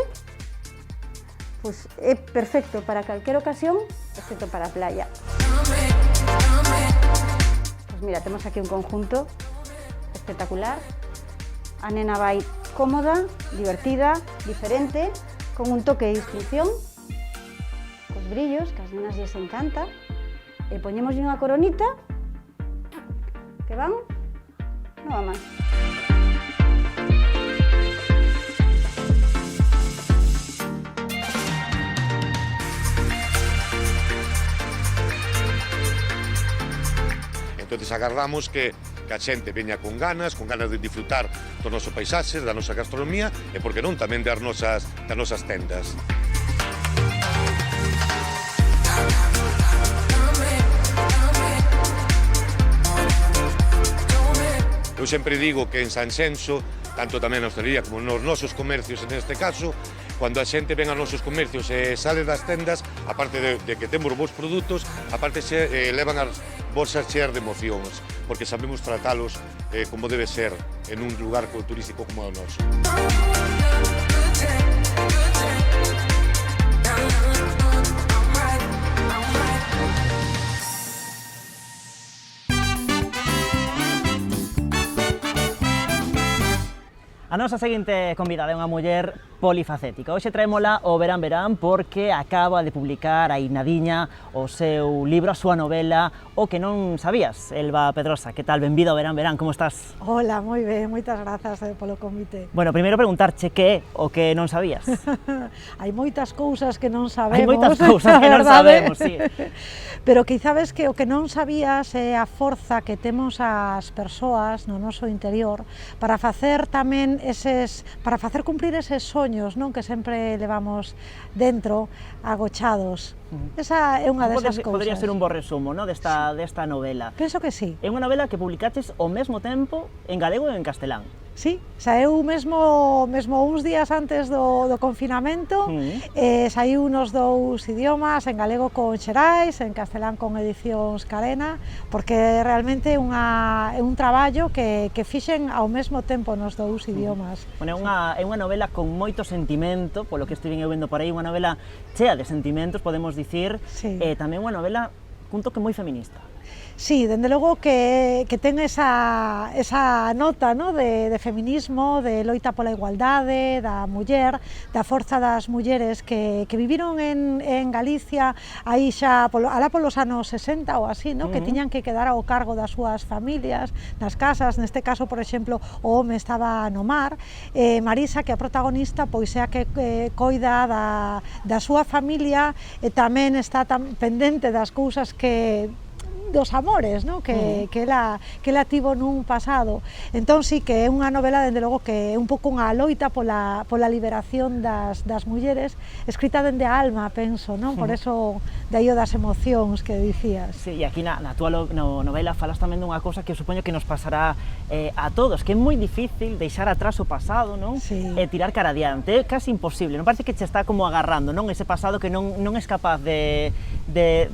Pues é perfecto para calquer ocasión, excepto para a playa. Pues mira, temos aquí un conjunto espectacular. A nena vai cómoda, divertida, diferente, con un toque de distinción, cos brillos, que as nenas lles encanta, e poñémoslle unha coronita, que van, non va máis. Entonces agardamos que a xente veña con ganas de disfrutar do noso paisaxe, da nosa gastronomía e, por que non, tamén das nosas tendas. Eu sempre digo que en Sanxenxo, tanto tamén na hostelería como nos nosos comercios neste caso, cando a xente ven aos nosos comercios e sale das tendas, aparte de que temos bons produtos, aparte levan as bolsas cheas de emocións, porque sabemos tratalos como debe ser en un lugar turístico como o noso. A nosa seguinte convidada é unha muller polifacética. Hoxe traémola o Verán Verán porque acaba de publicar aí nadiña o seu libro, a súa novela O que non sabías. Elba Pedrosa, que tal? Benvida ao Verán Verán, como estás? Hola, moi ben, moitas grazas polo convite. Bueno, primeiro preguntarche que é o que non sabías. Hai moitas cousas que non sabemos. Hai moitas cousas que non sabemos, sí. Pero quizá ves que o que non sabías é a forza que temos as persoas no noso interior para facer tamén para facer cumprir eses soños, non, que sempre levamos dentro, agochados. Esa é unha desas cousas. Podría ser un bo resumo, non, desta novela. Penso que sí. É unha novela que publicaches ao mesmo tempo en galego e en castelán. Sí, saeu mesmo uns días antes do confinamento, saiu nos dous idiomas, en galego con Xerais, en castelán con Edicións Carena, porque realmente é un traballo que fixen ao mesmo tempo nos dous idiomas. Bueno, é unha novela con moito sentimento, polo que estive vendo por aí, unha novela chea de sentimentos, podemos dicir, e tamén unha novela cun toque moi feminista. Sí, dende logo que ten esa nota, no, de feminismo, de loita pola igualdade, da muller, da forza das mulleres que viviron en Galicia aí xa alá polos anos 60 ou así, no, que tiñan que quedar ao cargo das súas familias, nas casas, neste caso, por exemplo, o home estaba no mar, Marisa, que é a protagonista, pois é a que coida da súa familia e tamén está pendente das cousas dos amores, ¿no? que ela tivo nun pasado. Entón, sí, que é unha novela, dende logo, que é un pouco unha loita pola liberación das mulleres, escrita dende a alma, penso, non? Por eso, de aí o das emocións que dicías. Sí, e aquí na túa novela falas tamén dunha cousa que supoño que nos pasará a todos, que é moi difícil deixar atrás o pasado, non? E tirar cara adiante, é casi imposible, non parece que che está como agarrando, non? Ese pasado que non és capaz de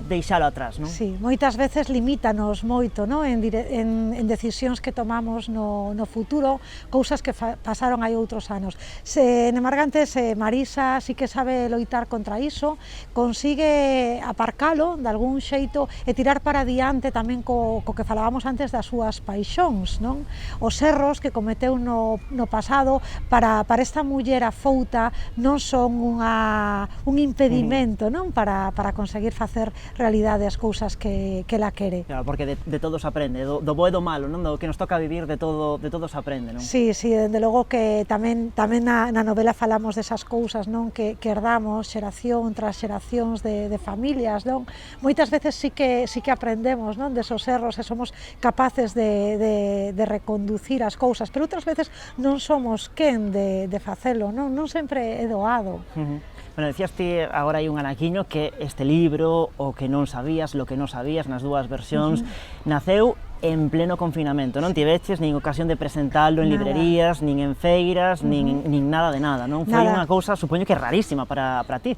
deixalo atrás, non? Sí, moitas veces limítanos moito, non? En decisións que tomamos no futuro, cousas que pasaron hai outros anos. Nemargantes, Marisa sí que sabe loitar contra iso, consigue aparcalo de algún xeito e tirar para diante tamén co que falábamos antes das súas paixóns, non? Os erros que cometeu no pasado para esta muller afouta non son un impedimento, non? Para conseguir facer realidade as cousas que ela quere. Claro, porque de todo se aprende, do bo e do malo, non? Do que nos toca vivir, de todo se aprende, non? Sí, dende logo que tamén na novela falamos desas cousas, non? Que herdamos xeración tras xeracións de familias, non? Moitas veces sí que aprendemos, non? Desos erros e somos capaces de reconducir as cousas, pero outras veces non somos quen de facelo, non? Non sempre é doado. Bueno, decías ti, agora hai un anaquiño que este libro libro O que non sabías, Lo que non sabías, nas dúas versións, naceu en pleno confinamento, non tiveches nin ocasión de presentalo en librerías, nin en feiras, nin nada de nada, non? Foi unha cousa, supoño que rarísima para ti.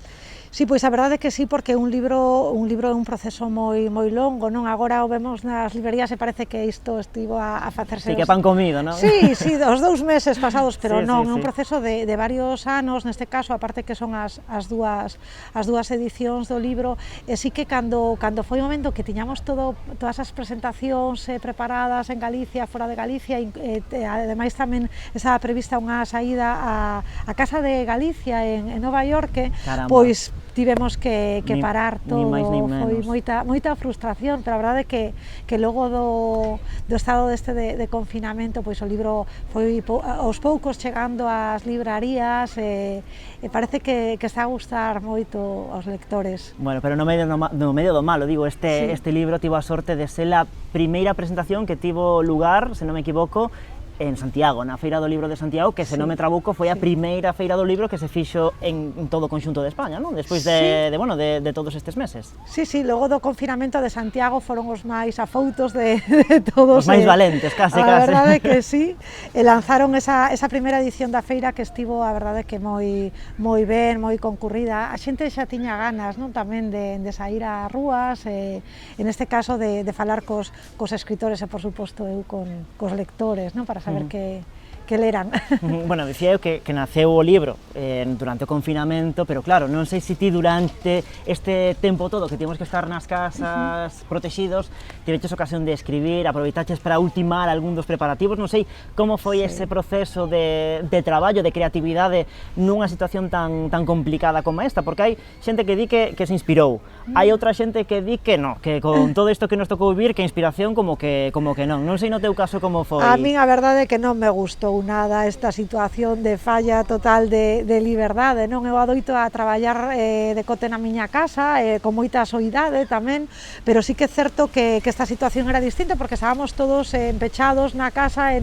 Sí, pois a verdade é que sí, porque un libro é un proceso moi longo, non? Agora o vemos nas librerías e parece que isto estivo a facerse... Sí, que pan comido, non? Sí, os 2 meses pasados, pero non, é un sí. proceso de varios anos, neste caso, aparte que son as dúas edicións do libro, e sí que cando foi o momento que tiñamos todas as presentacións preparadas en Galicia, fora de Galicia, ademais tamén estaba prevista unha saída a Casa de Galicia en Nova York, pois tivemos que parar todo, foi moita frustración, pero a verdade é que logo do estado deste de confinamento, pois o libro foi aos poucos chegando ás librarías e parece que está a gustar moito aos lectores. Bueno, pero no medio do malo, digo, este libro tivo a sorte de ser a primeira presentación que tivo lugar, se non me equivoco, en Santiago, na Feira do Libro de Santiago, que se non me trabuco foi a primeira Feira do Libro que se fixo en todo o conxunto de España, non? Despois de todos estes meses. Sí, logo do confinamento de Santiago foron os máis afoutos de todos. Os máis valentes, case. A verdade é que sí, e lanzaron esa primeira edición da feira que estivo, a verdade, que moi ben, moi concurrida. A xente xa tiña ganas, non? Tamén de sair ás rúas, en este caso de falar cos escritores e, por suposto, eu cos lectores, non? Para saber que leran. Bueno, dicía eu que naceu o libro durante o confinamento, pero claro, non sei se ti durante este tempo todo que temos que estar nas casas protegidos, tiveches ocasión de escribir, aproveitaches para ultimar algún dos preparativos, non sei como foi ese proceso de traballo, de creatividade nunha situación tan complicada como esta, porque hai xente que di que se inspirou, hai outra xente que di que non, que con todo isto que nos tocou vivir, que a inspiración como que non sei no teu caso como foi. A min a verdade é que non me gustou nada esta situación de falla total de liberdade, non? Eu adoito a traballar decote na miña casa, con moita soidade tamén, pero sí que é certo que esta situación era distinta porque estábamos todos empechados na casa e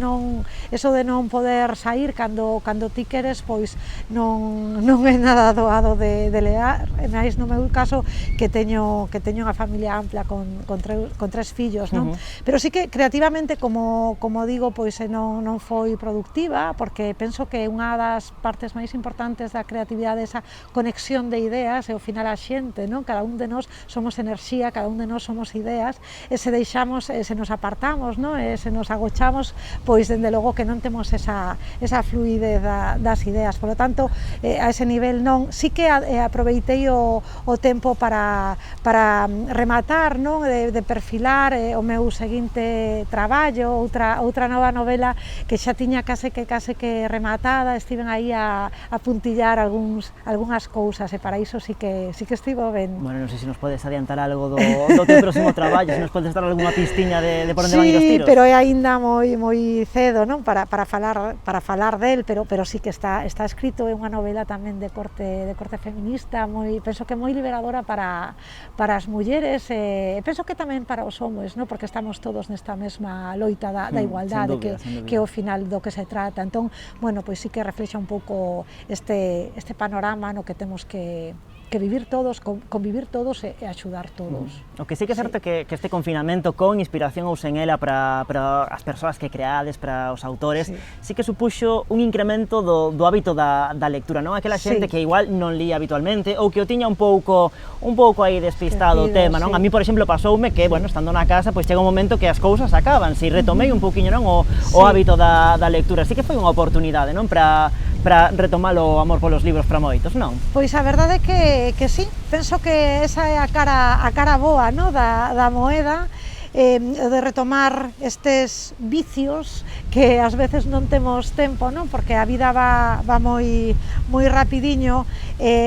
eso de non poder sair cando ti queres, pois non é nada doado de lear, máis no meu caso que teño unha familia ampla con 3 fillos, non? Pero sí que creativamente, como digo, pois non foi productiva, porque penso que unha das partes máis importantes da creatividade é esa conexión de ideas e ao final a xente, non? Cada un de nós somos enerxía, cada un de nós somos ideas, e se deixamos, se nos apartamos, non? E se nos agochamos, pois dende logo que non temos esa fluidez das ideas. Por lo tanto, a ese nivel non. Sí que aproveitei o tempo para rematar, non? De perfilar o meu seguinte traballo, outra nova novela que xa tiña case que rematada, estiven aí a puntillar algunhas cousas, e para iso sí que estivo ben. Bueno, non sei se nos podes adiantar algo do teu próximo traballo, se nos podes dar algunha pistiña de por onde van ir os tiros. Sí, pero é aínda moi cedo, non? Para falar del, pero sí que está escrito, é unha novela tamén de corte feminista, penso que moi liberadora para as mulleres, e penso que tamén para os homes, non? Porque estamos todos nesta mesma loita da igualdade, que é o final do que se trata. Entón, bueno, pois sí que reflexa un pouco este panorama no que temos que vivir todos, convivir todos e axudar todos. O que sí que é certo que este confinamento, con inspiración ou sen ela para as persoas que creades, para os autores, sí que supuxo un incremento do hábito da lectura, non? Aquela xente que igual non lía habitualmente ou que o tiña un pouco aí despistado o tema, non? A mí, por exemplo, pasoume que, bueno, estando na casa, pois chega un momento que as cousas acaban, se retomei un pouquiño, non? O hábito da lectura, sí que foi unha oportunidade, non? Para retomar o amor polos libros para moitos, non? Pois a verdade é que sí, penso que esa é a cara boa, non? Da moeda, de retomar estes vicios que ás veces non temos tempo, non? Porque a vida va moi rapidiño,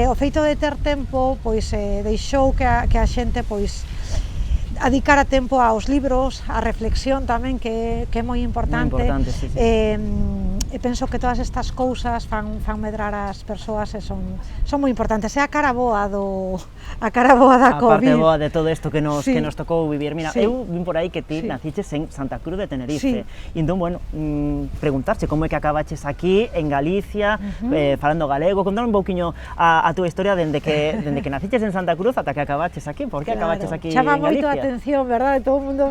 o feito de ter tempo pois deixou que a xente pois Adicar a tempo aos libros, a reflexión tamén, que é moi importante. Moi importante, sí, sí. E penso que todas estas cousas fan medrar as persoas e son moi importantes. É a cara boa da COVID. A parte boa de todo isto que nos tocou vivir. Mira, Sí. eu vim por aí que ti naciches en Santa Cruz de Tenerife. Sí. E entón, bueno, preguntarche como é que acabaches aquí, en Galicia, falando galego. Contar un pouquiño a túa historia dende que naciches en Santa Cruz ata que acabaches aquí. Por que acabaches aquí Chama en moito a Galicia? atención, verdade? Todo o mundo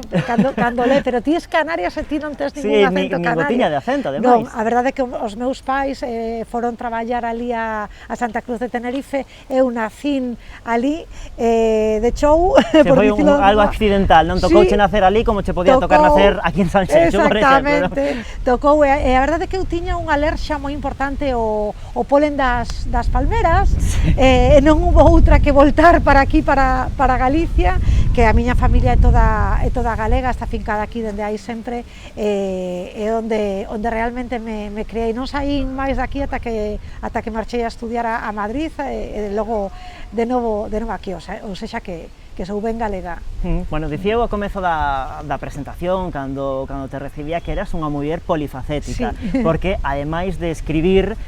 cando lé, pero ti es Canarias e ti non tes ningún acento ni canario. gotiña de acento, ademais. Non, a verdade é que os meus pais foron traballar ali a Santa Cruz de Tenerife, eu nacín ali de chou, Se foi algo accidental, non tocouche nacer ali como che podía tocar nacer aquí en Sanxenxo, por exemplo. Exactamente, tocou, e a verdade é que eu tiña unha alerxa moi importante ao polen das palmeras, e non hubo outra que voltar para aquí, para Galicia, que a miña familia é toda galega, está fincada aquí dende hai sempre, e onde realmente me criei. Non saín máis daqui ata que marchei a estudiar a Madrid, e logo de novo aquí, ou sexa que sou ben galega. Bueno, dicía eu ao comezo da presentación, cando te recibía, que eras unha muller polifacética, porque ademais de escribir,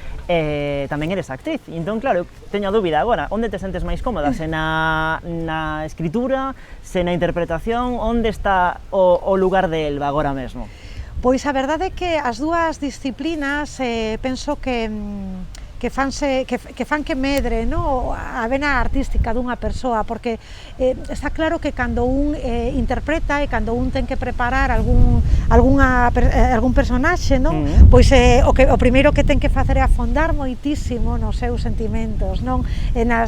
tamén eres actriz. Entón, claro, teño a dúbida agora, onde te sentes máis cómoda? Se na escritura, se na interpretación, onde está o lugar de Elba agora mesmo? Pois a verdade é que as dúas disciplinas penso que fan que medre, no, a vena artística dunha persoa, porque está claro que cando un interpreta e cando un ten que preparar algún personaxe, non? Pois o primeiro que ten que facer é afondar moitísimo nos seus sentimentos, non? E na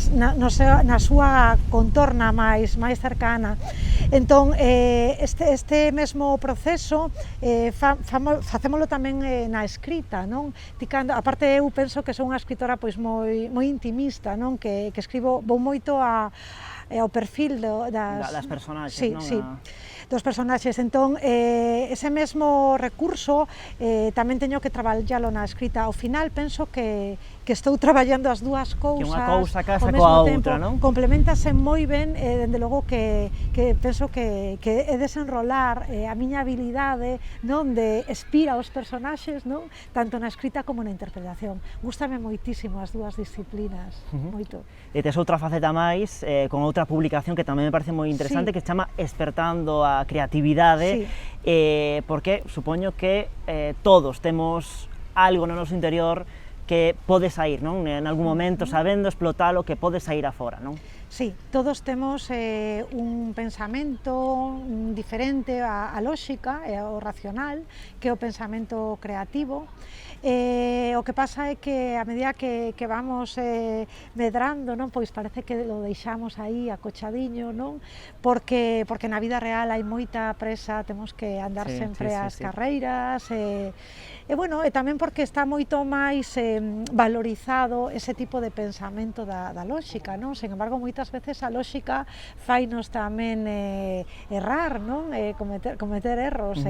súa contorna máis cercana. Entón, este mesmo proceso facémolo tamén na escrita, non? Aparte, eu penso que son unha escritora pois moi intimista, non? Que escribo, vou moito ao perfil das personaxes, non? Sí, dos personaxes. Entón, ese mesmo recurso tamén teño que traballalo na escrita. Ao final, penso que estou traballando as dúas cousas que unha cousa casa ao mesmo coa tempo, outra, non? Complementase moi ben, dende logo que penso que é desenrolar a miña habilidade, non, de expira os personaxes, non, tanto na escrita como na interpretación. Gústame moitísimo as dúas disciplinas, moito. E tes outra faceta máis, con outra publicación que tamén me parece moi interesante, que se chama Espertando a Creatividade, porque supoño que todos temos algo no noso interior que pode sair, non? En algún momento, sabendo explotalo, que pode sair afora, non? Sí, todos temos un pensamento diferente á lóxica e ao racional, que é o pensamento creativo. O que pasa é que a medida que vamos medrando, non, pois parece que lo deixamos aí acochadiño, non? Porque na vida real hai moita presa, temos que andar sempre ás carreiras, e bueno, e tamén porque está moito máis valorizado ese tipo de pensamento da lóxica, non? Sen embargo, moitas veces a lóxica fainos tamén errar, non? Cometer erros,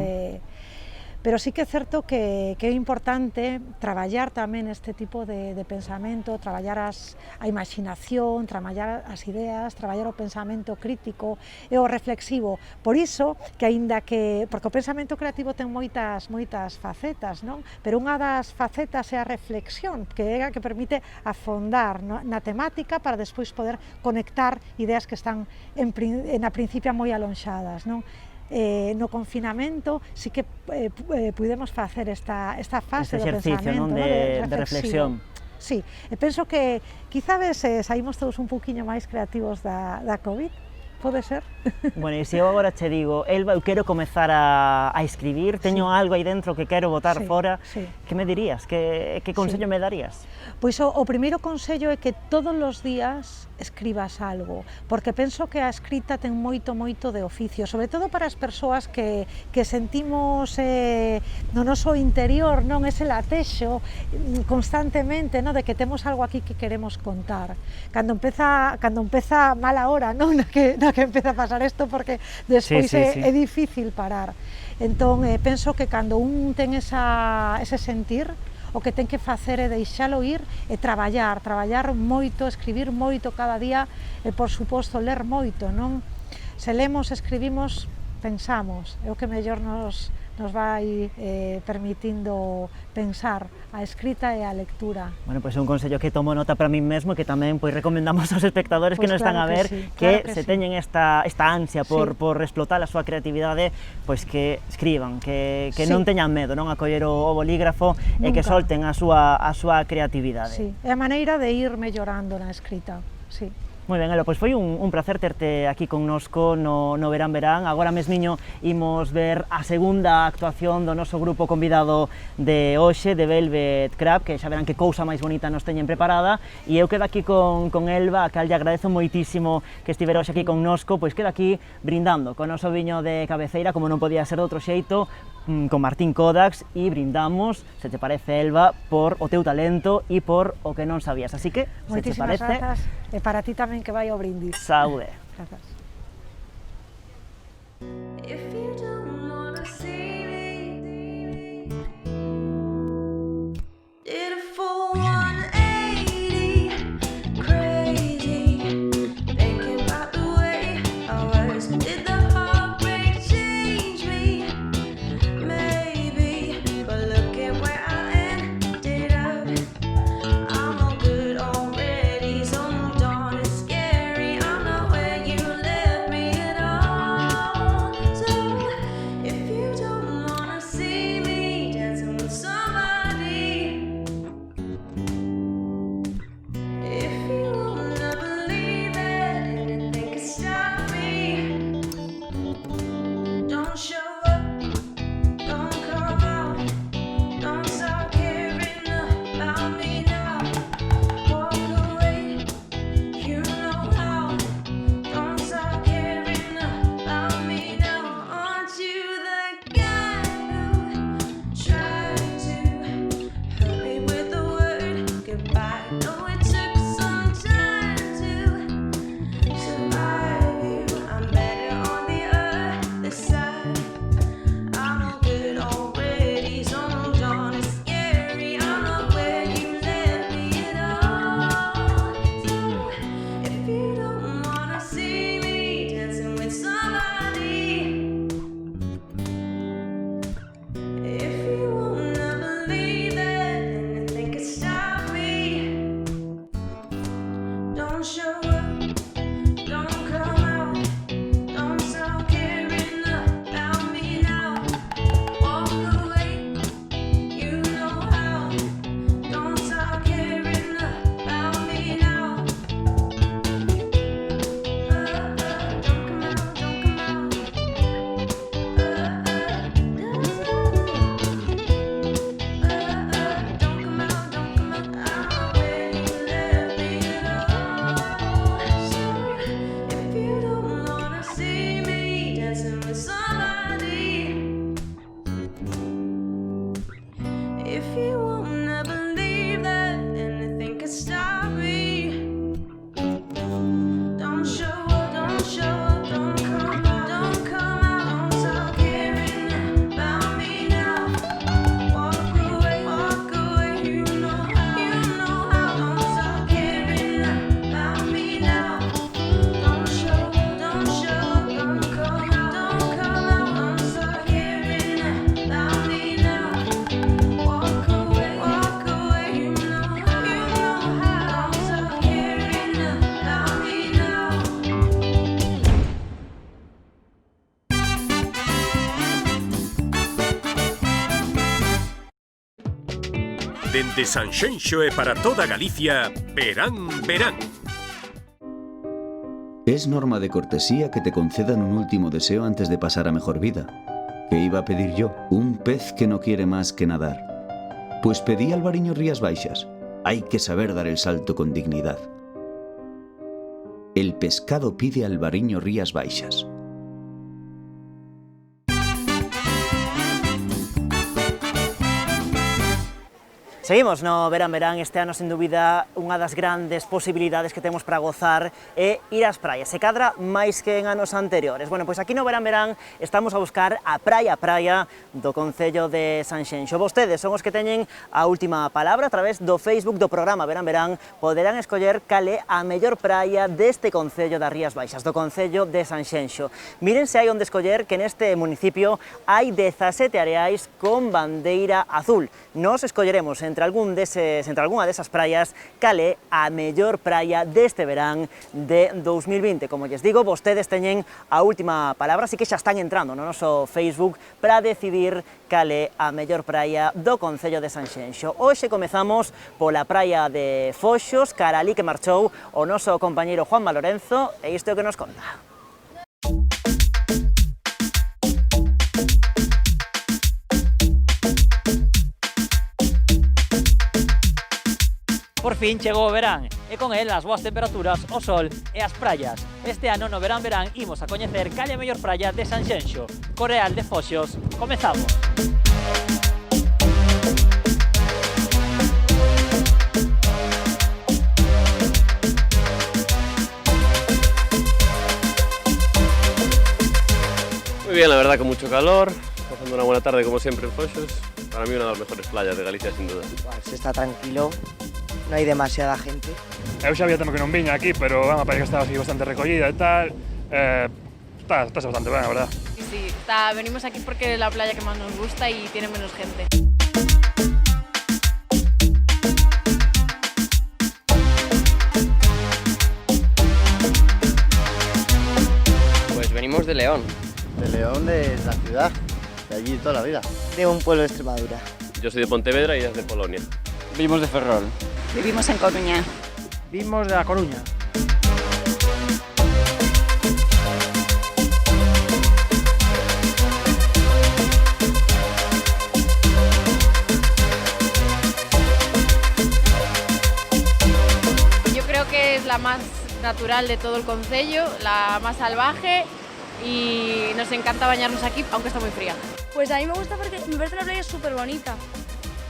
pero sí que é certo que é importante traballar tamén este tipo de pensamento, traballar a imaginación, traballar as ideas, traballar o pensamento crítico e o reflexivo. Por iso, que aínda que... Porque o pensamento creativo ten moitas facetas, non? Pero unha das facetas é a reflexión, que é a que permite afondar na temática para despois poder conectar ideas que están na principio moi alonxadas, non? No confinamento sí que pudemos facer esta fase do pensamento, de reflexión. Sí, e penso que quizá saímos todos un pouquiño máis creativos da COVID, pode ser? Bueno, e se eu agora che digo, Elba, eu quero comezar a escribir, teño algo aí dentro que quero botar fora, que me dirías? Que consello me darías? Pois o primeiro consello é que todos os días escribas algo, porque penso que a escrita ten moito de oficio, sobre todo para as persoas que sentimos no noso interior, non, ese latexo constantemente, non, de que temos algo aquí que queremos contar. Cando empeza mala hora, non, na que empeza a pasar isto, porque despois é difícil parar. Entón, penso que cando un ten ese sentir, o que ten que facer é deixalo ir e traballar moito, escribir moito cada día e, por suposto, ler moito, non? se lemos, escribimos, pensamos, é o que mellor nos vai permitindo pensar a escrita e a lectura. Bueno, pois é un consello que tomo nota para mí mesmo, que tamén pois recomendamos aos espectadores que nos están a ver, que se teñen esta ansia por explotar a súa creatividade, pois que escriban, que non teñan medo, non a coller o bolígrafo e que solten a súa creatividade. Sí, é a maneira de ir mellorando na escrita, sí. Moi ben, Elo, pois foi un placer terte aquí connosco no Verán Verán. Agora mesmiño imos ver a segunda actuación do noso grupo convidado de hoxe, de Velvet Crab, que xa verán que cousa máis bonita nos teñen preparada, e eu quedo aquí con Elba, a cal lle agradezo moitísimo que estivera hoxe aquí connosco, pois quedo aquí brindando con o noso viño de cabeceira, como non podía ser de outro xeito, con Martín Kodaks, e brindamos, se te parece, Elba, por o teu talento e por o que non sabías. Así que, se te moitísimas parece... grazas, e para ti tamén que vai ao brindis. Saúde. Grazas. Dende Sanxenxo e para toda Galicia, Verán Verán. Es norma de cortesía que te concedan un último deseo antes de pasar a mejor vida. ¿Qué iba a pedir yo? Un pez que no quiere más que nadar. Pues pedí Alvariño Rías Baixas. Hay que saber dar el salto con dignidad. El pescado pide Alvariño Rías Baixas. Seguimos no verán, este ano sin dúbida unha das grandes posibilidades que temos para gozar é ir ás praias, se cadra máis que en anos anteriores. Bueno, pois aquí no verán estamos a buscar a praia do Concello de Sanxenxo. Vostedes son os que teñen a última palabra a través do Facebook do programa Verán, poderán escoller cal é a mellor praia deste Concello das Rías Baixas, do Concello de Sanxenxo. Miren se hai onde escoller que neste municipio hai 17 areais con bandeira azul. Nos escolleremos entre algunha desas praias cal é a mellor praia deste verán de 2020. Como lles digo, vostedes teñen a última palabra, así que xa están entrando no noso Facebook para decidir cal é a mellor praia do Concello de Sanxenxo. Hoxe comezamos pola praia de Foxos, cara ali que marchou o noso compañeiro Juanma Lorenzo, e isto é o que nos conta. Por fin chegou o verán, e con el as boas temperaturas, o sol e as praias. Este ano no verán imos a coñecer cal é a mellor praia de Sanxenxo. Coreal de Foxos, comezamos. Muy bien, la verdad, con mucho calor, pasando una buena tarde como siempre en Foxos. Para mí una de las mejores playas de Galicia, sin duda. Se está tranquilo, non hai demasiada gente. Eu xa había tempo que non viña aquí, pero a praia que estaba así bastante recollida e tal. Está bastante ben, a verdad. Sí, venimos aquí porque es la playa que más nos gusta y tiene menos gente. Pues venimos de León. De León, de la ciudad, de allí toda la vida. De un pueblo de Extremadura. Yo soy de Pontevedra y ella es de Polonia. Vimos de Ferrol. Vivimos en Coruña. Vimos de A Coruña. Yo creo que es la más natural de todo el concello, la más salvaje, y nos encanta bañarnos aquí, aunque está muy fría. Pues a mí me gusta porque me parece una playa súper bonita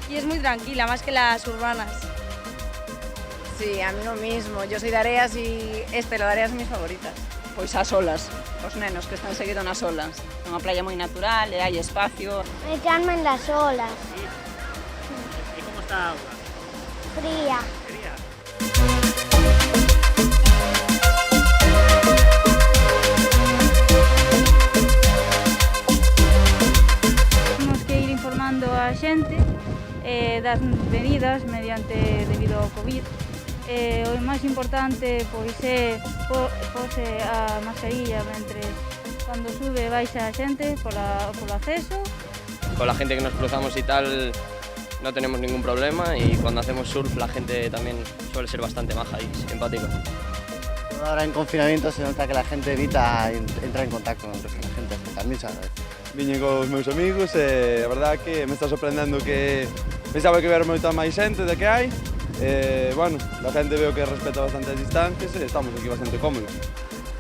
y es muy tranquila, más que las urbanas. Sí, a mí lo mismo. Yo soy de Areas y la de Areas es mis favoritas. Pois as olas, os nenos que están seguidos nas olas. É unha playa moi natural, e hai espacio. Me llaman las olas. ¿Y cómo está agua? Fría. Temos que ir informando a xente das medidas debido ao COVID. O máis importante pois é pose a mascarilla cando sube baixa a xente polo acceso. Con la gente que nos cruzamos y tal no tenemos ningún problema, y cuando hacemos surf la gente también suele ser bastante maja y simpática. Ahora en confinamiento se nota que la gente evita entrar en contacto con el resto de la gente, también se agradece. Viñen cos meus amigos e a verdad que me está sorprendendo que pensaba que iba a haber moita máis xente de que hai. Bueno, la gente veo que respeta bastante as distancias e estamos aquí bastante cómodos.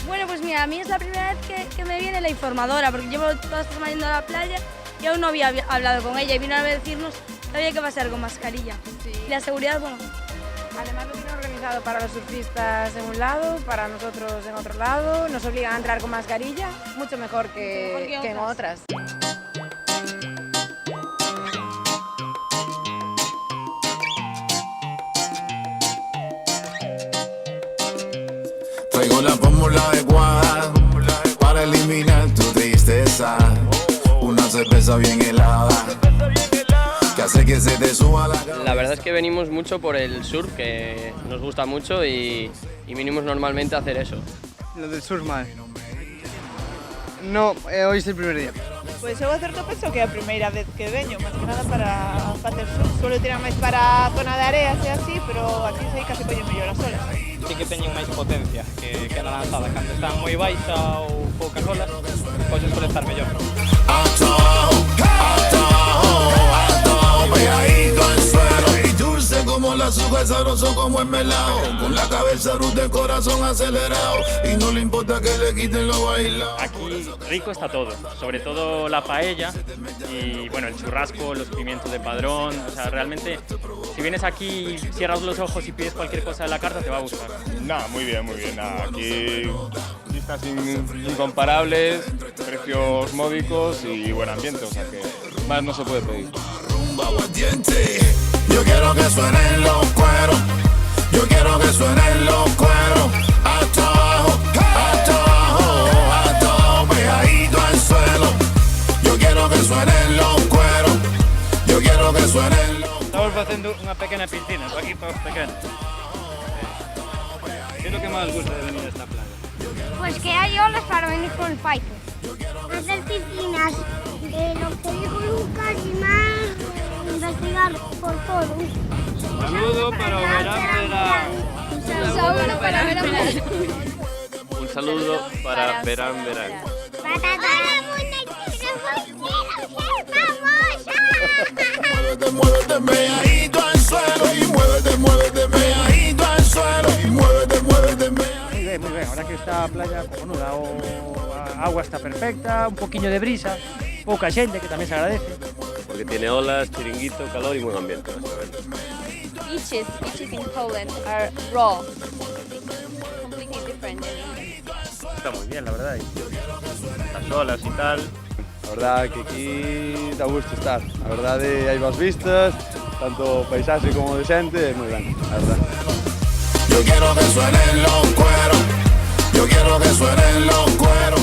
Bueno, pues mira, a mí es la primera vez que me viene la informadora, porque llevo toda esta semana yendo a la playa y aún no había hablado con ella, y vino a decirnos que había que pasar con mascarilla. Sí. Y la seguridad, bueno. Además lo tiene organizado para los surfistas en un lado, para nosotros en otro lado, nos obligan a entrar con mascarilla, mucho mejor que en otras. Traigo la fórmula adecuada para eliminar tu tristeza. Una cerveza bien helada que hace que se te suba la cabeza. La verdad es que venimos mucho por el surf, que nos gusta mucho, y vinimos normalmente a hacer eso. Lo del surf, mal. No, hoy es el primer día. Pois eu acerto penso que é a primeira vez que veño, máis que nada para facer surf. Suelo tirar máis para a zona de areas e así, pero aquí sei case coño mellor as olas. Sí que teñen máis potencia que na lanzada. Cando están moi baixa ou poucas olas, podes suele estar mellor. Pegadito al suelo y dulce como la azúcar, sabroso como el melao, con la cabeza ruda, el corazón acelerado y no le importa que le quiten lo bailado. Aquí rico está todo, sobre todo la paella y bueno, el churrasco, los pimientos de Padrón, o sea, realmente Si vienes aquí, cierras los ojos y pides cualquier cosa de la carta, te va a gustar. Nada, muy bien, nada. Aquí vistas incomparables, precios módicos y buen ambiente, o sea que más no se puede pedir. Yo quiero que suenen los cueros, yo quiero que suenen los cueros, hasta abajo, pegadito al suelo. Yo quiero que suenen los cueros, yo quiero que suenen los... Estamos facendo unha pequena piscina, aquí todos pequenos. Que é o que máis gusta de venir a esta playa? Pues que hay olas para venir con el paito. Hacer piscinas, lo que dijo Lucas y más investigar por todo. Saludo para Verán. Saludo para Verán. Un saludo para Verán. Para toda la muñequita, quiero ser famosa. Muévete, pegadito al suelo y muévete, pegadito al suelo y muévete, Muy ben, ahora que está a playa cojonuda, a agua está perfecta, un poquinho de brisa, pouca xente, que tamén se agradece. Porque tiene olas, chiringuito, calor y buen ambiente, básicamente. Beaches in Poland are raw. Completely different. Está muy bien, la verdad. Las olas y tal. La verdad que aquí da gusto estar. La verdad hay más vistas, tanto paisaje como de xente, moi ben, la verdad. Yo quiero que suenen los cueros, yo quiero que suenen los cueros.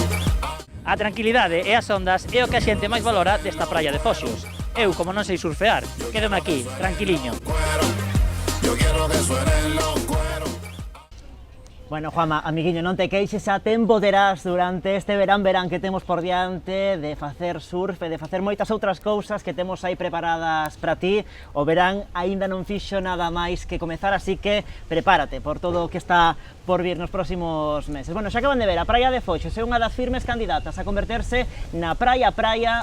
A tranquilidade e as ondas é o que a xente máis valora desta praia de Foxos. Eu, como non sei surfear, quédome aquí, tranquiliño. Yo quiero que suenen los cueros. Bueno, Juanma, amiguiño, non te queixes, xa te empoderás durante este verán que temos por diante de facer surf e de facer moitas outras cousas que temos aí preparadas para ti. O verán aínda non fixo nada máis que comezar, así que prepárate por todo o que está por vir nos próximos meses. Bueno, xa acaban de ver, a praia de Foxos é unha das firmes candidatas a converterse na praia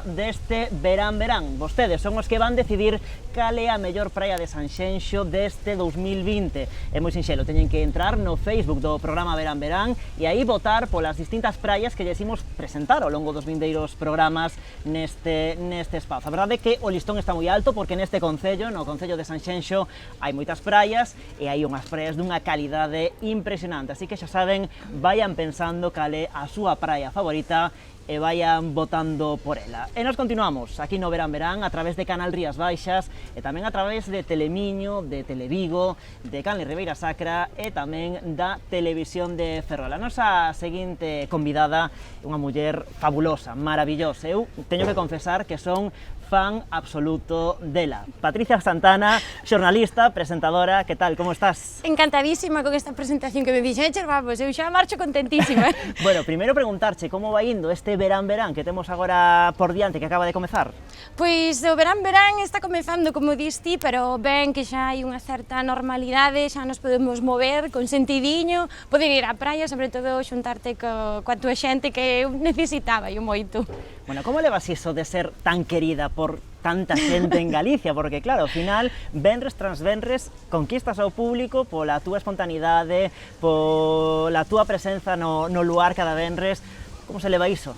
deste verán. Vostedes son os que van decidir cal é a mellor praia de Sanxenxo deste 2020. É moi sinxelo, teñen que entrar no Facebook do programa Verán e aí votar polas distintas praias que lles imos presentar ao longo dos vindeiros programas neste espazo. A verdade é que o listón está moi alto porque neste concello, no concello de Sanxenxo, hai moitas praias e hai unhas praias dunha calidade impresionante, así que xa saben, vayan pensando cal é a súa praia favorita e vayan votando por ela. E nos continuamos aquí no Verán a través de Canal Rías Baixas e tamén a través de Telemiño, de Televigo, de Canle Ribeira Sacra e tamén da Televisión de Ferrol. A nosa seguinte convidada é unha muller fabulosa, maravillosa. Eu teño que confesar que son fan absoluto dela. Patricia Santana, xornalista, presentadora, que tal, como estás? Encantadísima con esta presentación que me dixeches, vamos, eu xa marcho contentísima. Bueno, primeiro preguntarche como vai indo este verán que temos agora por diante, que acaba de comezar? Pois o verán está comezando, como dis ti, pero ben que xa hai unha certa normalidade, xa nos podemos mover con sentidiño, poder ir á praia, sobre todo xuntarte coa túa xente que eu necesitaba eu moito. Bueno, como levas iso de ser tan querida por tanta xente en Galicia? Porque claro, ao final, venres tras venres, conquistas ao público pola túa espontaneidade, pola túa presenza no lugar cada venres. Como se leva iso?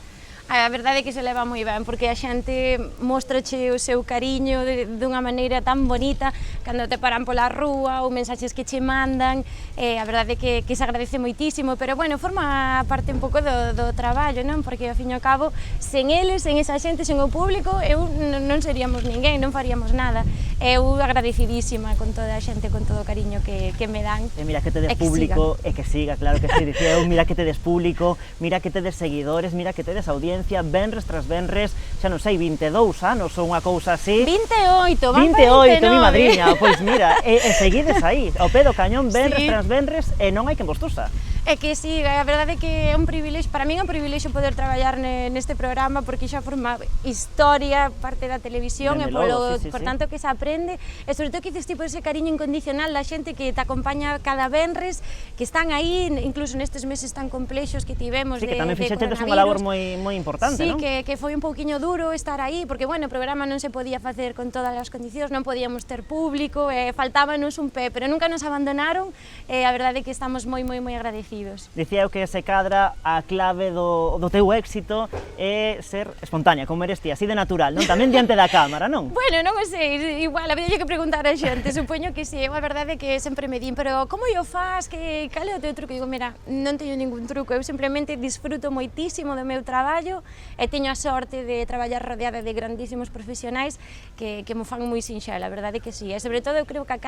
A verdade é que se leva moi ben, porque a xente mostrache o seu cariño dunha maneira tan bonita, cando te paran pola rúa, ou mensaxes que che mandan, a verdade é que se agradece moitísimo, pero bueno, forma parte un pouco do traballo, non? Porque ao fin e ao cabo, sen eles, sen esa xente, sen o público, eu non seríamos ninguén, non faríamos nada. Eu agradecidísima con toda a xente, con todo o cariño que me dan. E mira que tedes público, e que siga, claro que sí, dicía eu, mira que tedes público, mira que tedes seguidores, mira que tedes audiencia, venres tras venres, xa non sei, 22 anos ou unha cousa así. 28, van 28, mi madriña, pois mira, e seguides aí, ao pé do cañón, venres tras venres, e non hai quen vos tusa. É que sí, a verdade é que é un privilexio, para min é un privilexio poder traballar neste programa porque xa forma historia, parte da televisión e por tanto que se aprende e sobre todo que dices tipo ese cariño incondicional da xente que te acompaña cada venres, que están aí, incluso nestes meses tan complexos que tivemos de coronavirus. Sí, que tamén fixetes unha labor moi importante, non? Sí, que foi un pouquiño duro estar aí, porque, bueno, o programa non se podía facer con todas as condicións, non podíamos ter público, faltábanos un pé, pero nunca nos abandonaron, a verdade é que estamos moi agradecidos. agradecidos. Dicía eu que se cadra a clave do teu éxito é ser espontánea, como eres ti, así de natural, non? Tamén diante da cámara, non? Bueno, non o sei, igual, había que preguntar a xente, supoño que si, a verdade é que sempre me din, pero como yo faz, que cal é o teu truco? Digo, mira, non teño ningún truco, eu simplemente disfruto moitísimo do meu traballo e teño a sorte de traballar rodeada de grandísimos profesionais que mo fan moi sinxela, a verdade é que sí, e sobre todo eu creo que a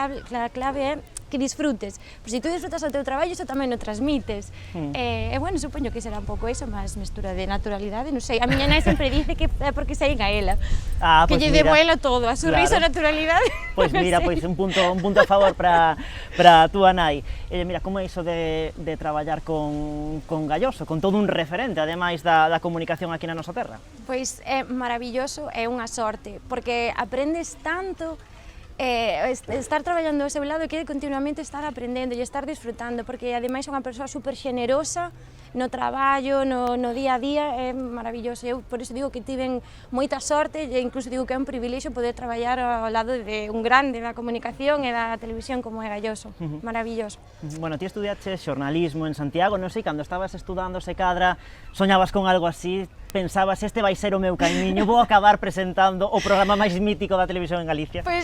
clave é que disfrutes, pois se tú disfrutas o teu traballo, iso tamén o transmites, e bueno, supoño que será un pouco iso, máis mestura de naturalidade, non sei, a miña nai sempre dice que é porque seguen a ela, que lle debo a ela todo, a sorriso, a naturalidade. Pois mira, pois un punto a favor para a túa nai. Mira, como é iso de traballar con Galloso, con todo un referente, ademais da comunicación aquí na nosa terra? Pois é maravilloso, é unha sorte, porque aprendes tanto, estar traballando ao seu lado que continuamente estar aprendendo e estar disfrutando, porque ademais é unha persoa super xenerosa no traballo, no día a día, é maravilloso. Eu por iso digo que tiven moita sorte e incluso digo que é un privilexio poder traballar ao lado de un grande da comunicación e da televisión como é Galloso, maravilloso. Bueno, ti estudiaste xornalismo en Santiago, non sei, cando estabas estudando se cadra, soñabas con algo así, pensabas, este vai ser o meu camiño, vou acabar presentando o programa máis mítico da televisión en Galicia? Pois,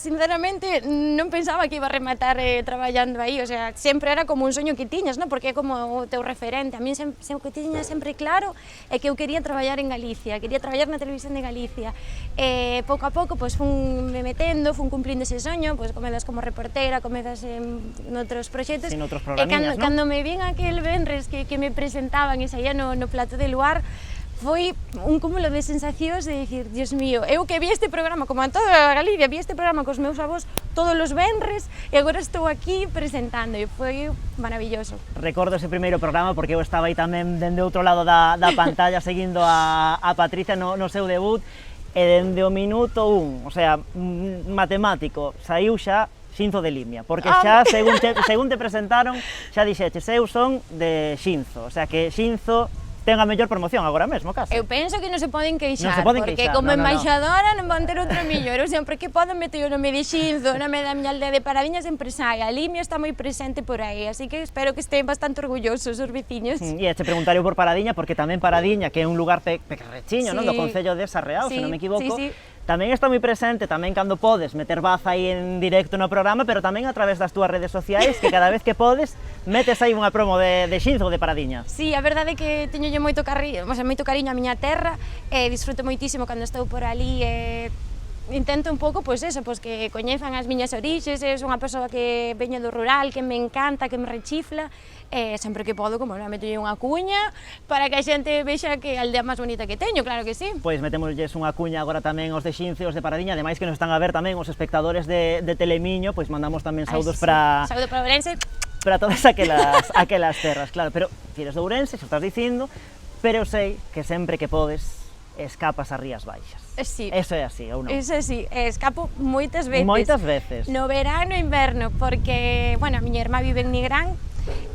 sinceramente, non pensaba que iba a rematar traballando aí, o sea, sempre era como un soño que tiñas, non? Porque é como o teu referente, a mí o que tiña sempre claro é que eu quería traballar en Galicia, quería traballar na televisión de Galicia, e pouco a pouco, pois, fun me metendo, fun cumplindo ese soño, pois, comezas como reportera, comezas en outros proxectos, e noutros programiñas, non? Cando me vin aquel venres que me presentaban e saía no Plato de Luar, foi un cúmulo de sensacións de dicir, Dios mío, eu que vi este programa, como en toda a Galicia, vi este programa cos meus avós todos os venres e agora estou aquí presentando e foi maravilloso. Recordo ese primeiro programa porque eu estaba aí tamén dende outro lado da pantalla seguindo a Patricia no seu debut e dende o minuto 1, o sea, matemático, saiu xa Xinzo de Limia, porque xa, según te presentaron, xa dixeches, eu son de Xinzo, o sea que Xinzo ten a mellor promoción agora mesmo, case. Eu penso que non se poden queixar, porque queixar, como embaixadora non van ter outra mellor, eu sempre que poden meter o nome de Xinzo, o nome da miña aldea de Paradiña sempre sai, a Limia está moi presente por aí, así que espero que estén bastante orgullosos os veciños. E te preguntarei por Paradiña, porque tamén Paradiña, que é un lugar pequerrechiño, non? Do Concello de Sarreao, se non me equivoco, tamén está moi presente, tamén cando podes meter baza aí en directo no programa, pero tamén a través das túas redes sociais, que cada vez que podes metes aí unha promo de Xinzo de Paradiña. Sí, a verdade é que teñolle moito cariño a miña terra, e disfruto moitísimo cando estou por ali, intento un pouco, pois eso, pois que coñezan as miñas orixes, é unha persoa que veño do rural, que me encanta, que me rechifla, e sempre que podo, como non, metolle unha cuña para que a xente vexa que a aldea máis bonita que teño, claro que sí. Pois metémoslles unha cuña agora tamén os de Xinzo e os de Paradiña, ademais que nos están a ver tamén os espectadores de Telemiño, pois mandamos tamén saudos para... Saudo para Ourense. Para todas aquelas terras, claro, pero ti eres de Ourense, xa estás dicindo, pero eu sei que sempre que podes escapas a Rías Baixas. Sí. Eso é así, ou non? Eso é así, escapo moitas veces. Moitas veces. No verano e inverno, porque, bueno, a miña irmá vive en Nigrán,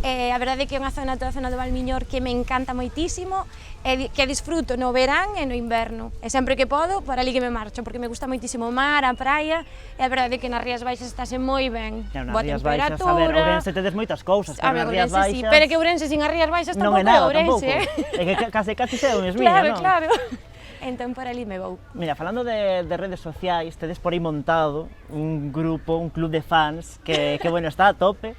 a verdade é que é unha zona, toda a zona do Valmiñor, que me encanta moitísimo, que disfruto no verán e no inverno, e sempre que podo, para ali que me marcho, porque me gusta moitísimo o mar, a praia, e a verdade é que nas Rías Baixas estáse moi ben, boa temperatura. Baixas, a ver, Ourense tedes moitas cousas, pero nas Rías Baixas... Sí, pero que Ourense sin as Rías Baixas tampouco é Ourense, É que case é o mesmiño, non? Claro. Entón por ali me vou. Mira, falando de redes sociais, tedes por aí montado un grupo, un club de fans que bueno, está a tope,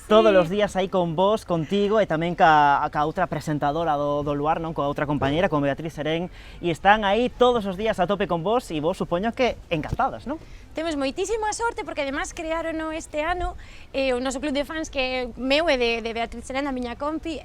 todos os días aí con vos, contigo e tamén ca outra presentadora do Luar, non? Coa outra compañera, con Beatriz Serén, e están aí todos os días a tope con vos e vos supoño que encantadas, non? Temos moitísima sorte porque además crearon este ano o noso club de fans que meu e de Beatriz Serén, a miña compi,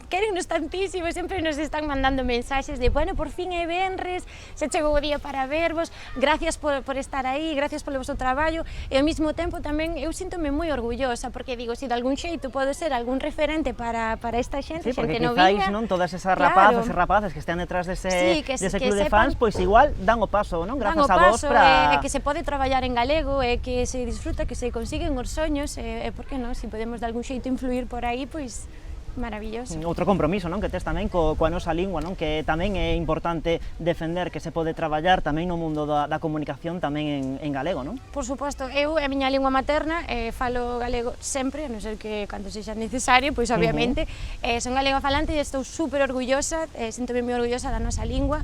querennos tantísimo, sempre nos están mandando mensaxes de, bueno, por fin é venres, se chegou o día para vervos, gracias por estar aí, gracias polo vosso traballo, e ao mesmo tempo tamén eu síntome moi orgullosa, porque digo, se de algún xeito podo ser algún referente para esta xente, xente noviña, non todas esas rapazas e rapaces que están detrás dese club de fans, pois igual dan o paso, non? Grazas a vos para... que se pode traballar en galego, e que se disfruta, que se consiguen os soños, e por que non, se podemos de algún xeito influir por aí, pois Maravilloso. Outro compromiso, non, que tes tamén coa nosa lingua, non, que tamén é importante defender que se pode traballar tamén no mundo da comunicación tamén en galego, non? Por suposto, eu é a miña lingua materna, falo galego sempre, a non ser que cando sexa necesario, pois obviamente, son galega falante e estou super orgullosa, sinto-me moi orgullosa da nosa lingua,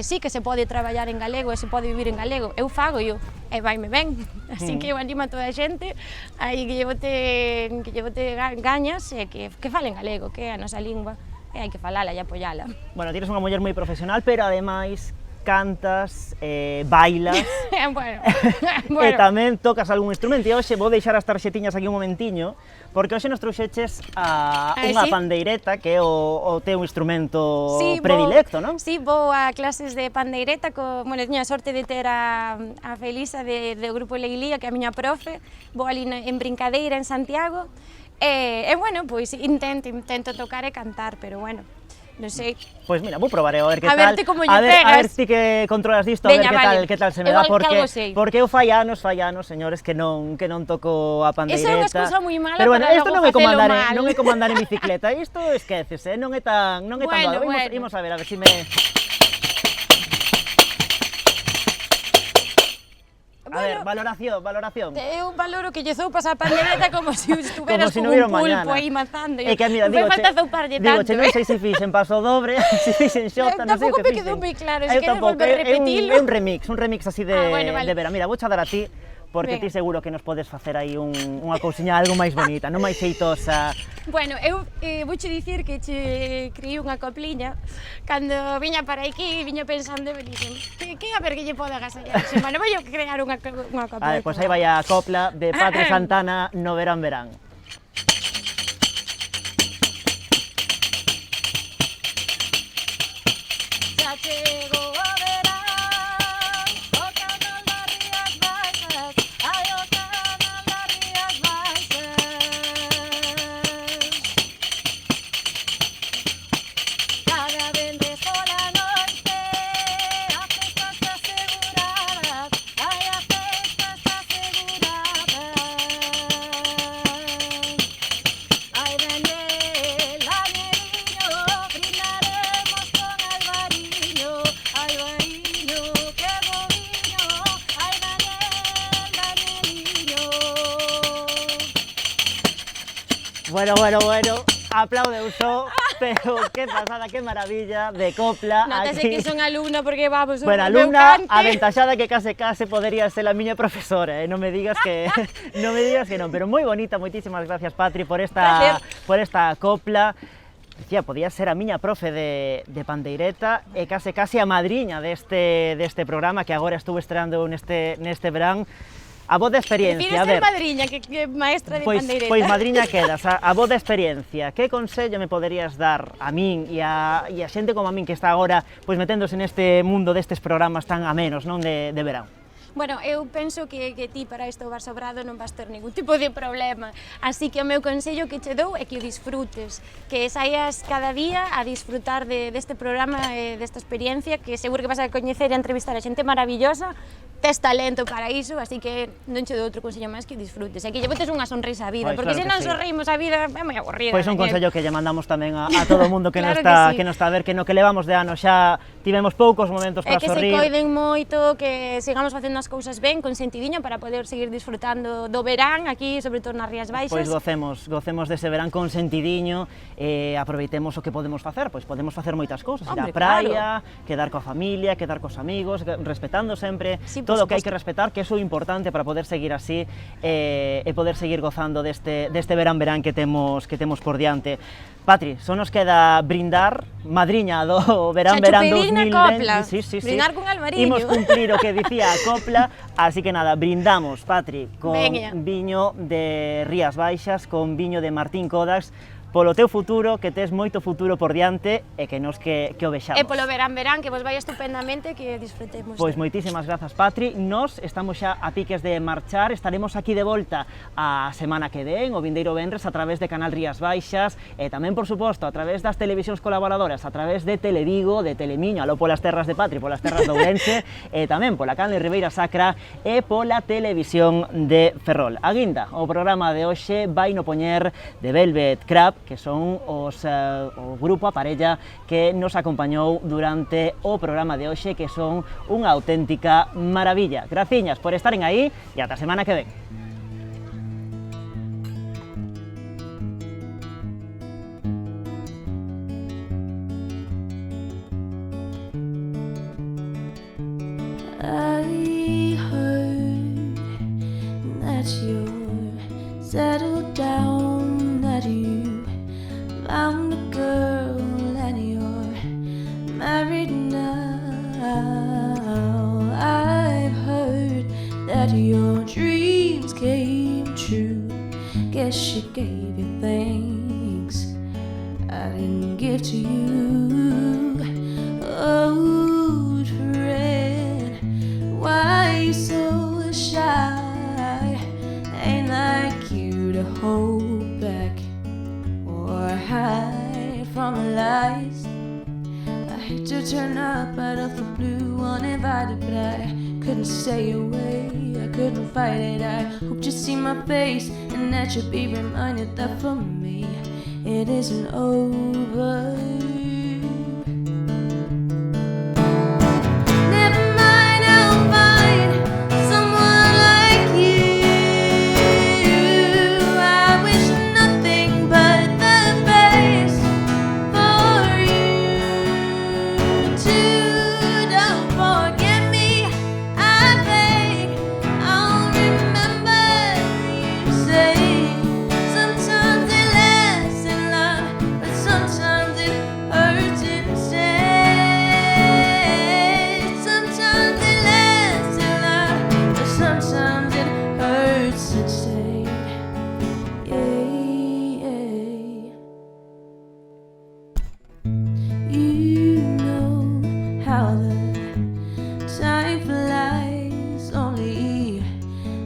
sí que se pode traballar en galego e se pode vivir en galego, eu fago e vaime ben, así que eu animo a toda a xente aí que llevote gañas e que falen galego, que é a nosa lingua, e hai que falala e apoiala. Bueno, tienes unha muller moi profesional, pero ademais cantas, bailas, bueno. e tamén tocas algún instrumento, e hoxe vou deixar as tarxetiñas aquí un momentiño, porque hoxe nos trouxeches unha pandeireta, que é o teu instrumento predilecto, non? Sí, vou a clases de pandeireta, bueno, teño a sorte de ter a Felisa do grupo Leilía, que é a miña profe, vou ali en Brincadeira, en Santiago, e bueno, pois intento tocar e cantar, pero bueno, non sei. Pois mira, vou probar a ver que tal. A verte como lle pegas. A ver ti que controlas disto, a ver que tal se me dá, porque eu fai anos, señores, que non toco a pandeireta. Esa é unha excusa moi mala, pero bueno, para isto logo non é como andar en bicicleta, isto esquécese, non é tan malo. Imos a ver se me... A ver, valoración. Eu valoro que lle zoupas a pandereta como se estuveras con un pulpo aí mazando. É que, mira, non fai falta zouparlle tanto. Digo, non sei se fixen paso dobre, se fixen xota, non sei o que fixen. Tampouco me quedou moi claro, se queres volver repetilo. É un remix así de verán. Mira, vou dar a ti, porque ti seguro que nos podes facer aí unha cousiña algo máis bonita, non máis xeitosa. Bueno, eu vouche dicir que che creí unha copliña, cando viña para aquí, viña pensando e dixen, que a ver que lle pode agasallar, bueno, vou crear unha copla. A ver, pois aí vai a copla de Patri Santana no verán. Xa chegou o verán, o canal das Rías Baixas, ai o canal das Rías Baixas. Cada venres pola noite, a festa está asegurada, ai a festa está asegurada. Ai Daniel, Danieliño, brindaremos con Alvariño, Alvariño, que boviño, ai Daniel, Danieliño. Bueno, aplaude uso, pero qué pasada, qué maravilla de copla. Notase que son alumna porque vamos, bueno, alumna aventaxada que case podería ser a miña profesora, non me digas que non, pero moi bonita, moitísimas gracias Patri por esta copla. Dicía, podía ser a miña profe de pandeireta e case a madriña deste programa que agora estuve estreando neste verán. A voz de experiencia, a ver... Prefires ser madriña que maestra de pandeireta? Pois madriña quedas, a voz de experiencia. Que consello me poderías dar a min e a xente como a min que está agora pois meténdose neste mundo destes programas tan amenos, non, de verán? Bueno, eu penso que ti para isto vas sobrado non vas ter ningún tipo de problema, así que o meu consello que che dou é que o disfrutes, que saias cada día a disfrutar deste programa, desta experiencia, que seguro que vas a coñecer e a entrevistar a xente maravillosa, tes talento para iso, así que non che dou outro consello máis que disfrutes, e que lle botes unha sonrisa á vida, porque se non sorrimos a vida é moi aburrida. Pois un consello que lle mandamos tamén a todo o mundo que nos está a ver, que no que levamos de ano xa tivemos poucos momentos para sorrir. E que se coiden moito, que sigamos facendo as cousas ben, con sentidiño, para poder seguir disfrutando do verán aquí, sobre todo nas Rías Baixas. Pois gocemos dese verán con sentidiño, aproveitemos o que podemos facer, pois podemos facer moitas cousas, ir á praia, quedar coa familia, quedar cos amigos, respetando sempre todo o que hai que respetar, que é importante para poder seguir así e poder seguir gozando deste verán que temos por diante. Patri, só nos queda brindar, madriña do verán 2020. Copla. Sí. Brindar con Alvariño. Imos cumplir o que dicía a copla, así que nada, brindamos, Patri, con viño de Rías Baixas, con viño de Martín Codax, polo teu futuro, que tes moito futuro por diante e que nos que o vexamos. E polo verán, que vos vai estupendamente, que disfrutemos. Pois moitísimas grazas, Patri. Nos estamos xa a piques de marchar, estaremos aquí de volta a semana que ven, o vindeiro venres, a través de Canal Rías Baixas, e tamén, por suposto, a través das televisións colaboradoras, a través de Televigo, de Telemiño, aló polas terras de Patri, polas terras de Ourense, e tamén pola canle Ribeira Sacra e pola televisión de Ferrol. A guinda, o programa de hoxe vai no poñer de Velvet Crab, que son o grupo, a parella que nos acompañou durante o programa de hoxe, que son unha auténtica maravilla. Graciñas por estaren aí e ata a semana que ven. I heard that you're settled down, that you found a girl and you're married now. I've heard that your dreams came true. Guess she gave you things I didn't give to you. Old friend, why you so shy? Ain't like you to hold back or hide from the lies. I hate to turn up out of the blue uninvited, but I couldn't stay away, I couldn't fight it. I hope you see my face and that you'll be reminded that for me it isn't over.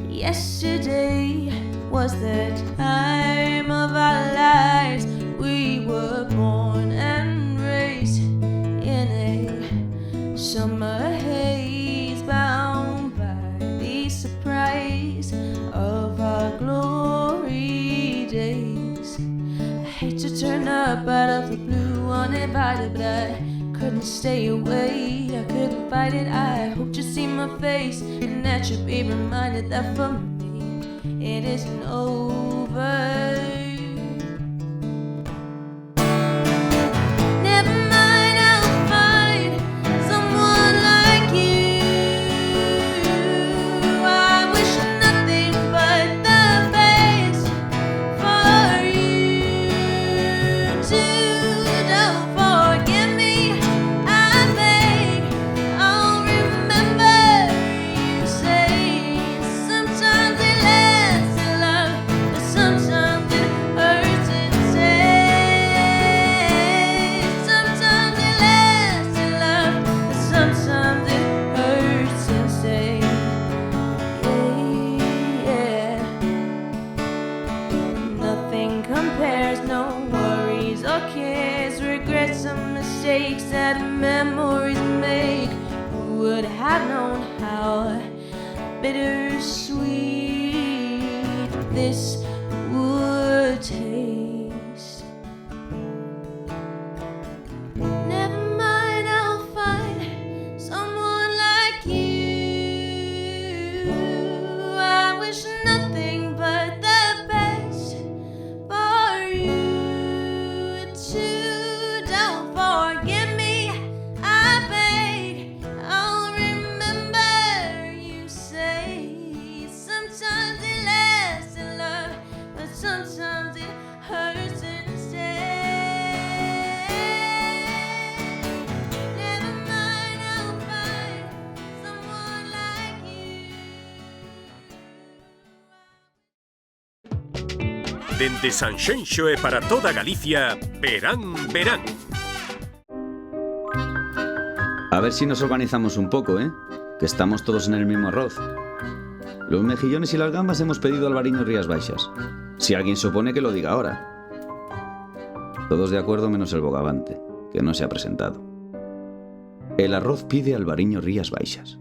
Yesterday was the time of our lives. We were born and raised in a summer haze, bound by the surprise of our glory days. I hate to turn up out of the blue uninvited, but I couldn't stay away, I couldn't fight it. I hope to see my face and that you'll be reminded that for me it isn't over. Never mind, I'll find someone like you. I wish nothing but the best for you too. Don't forget me, I beg. I'll remember you say sometimes it lasts in love, but sometimes it hurts and says. Sometimes it lasts in love, but sometimes it hurts and says. Yeah. Nothing compares, no worries or cares, regrets or mistakes that memories make. Who would have known how bittersweet this would taste? Never mind, I'll find someone like you. I wish nothing but the best for you too. Don't forget me, I beg. I'll remember you say sometimes it lasts in love, but sometimes it hurts instead. Never mind, I'll find someone like you. Dende Sanxenxo e para toda Galicia, verán, verán. A ver si nos organizamos un poco, ¿eh? Que estamos todos en el mismo arroz. Los mejillones y las gambas hemos pedido albariño Rías Baixas. Si alguien se opone, que lo diga ahora. Todos de acuerdo menos el bogavante, que no se ha presentado. El arroz pide albariño Rías Baixas.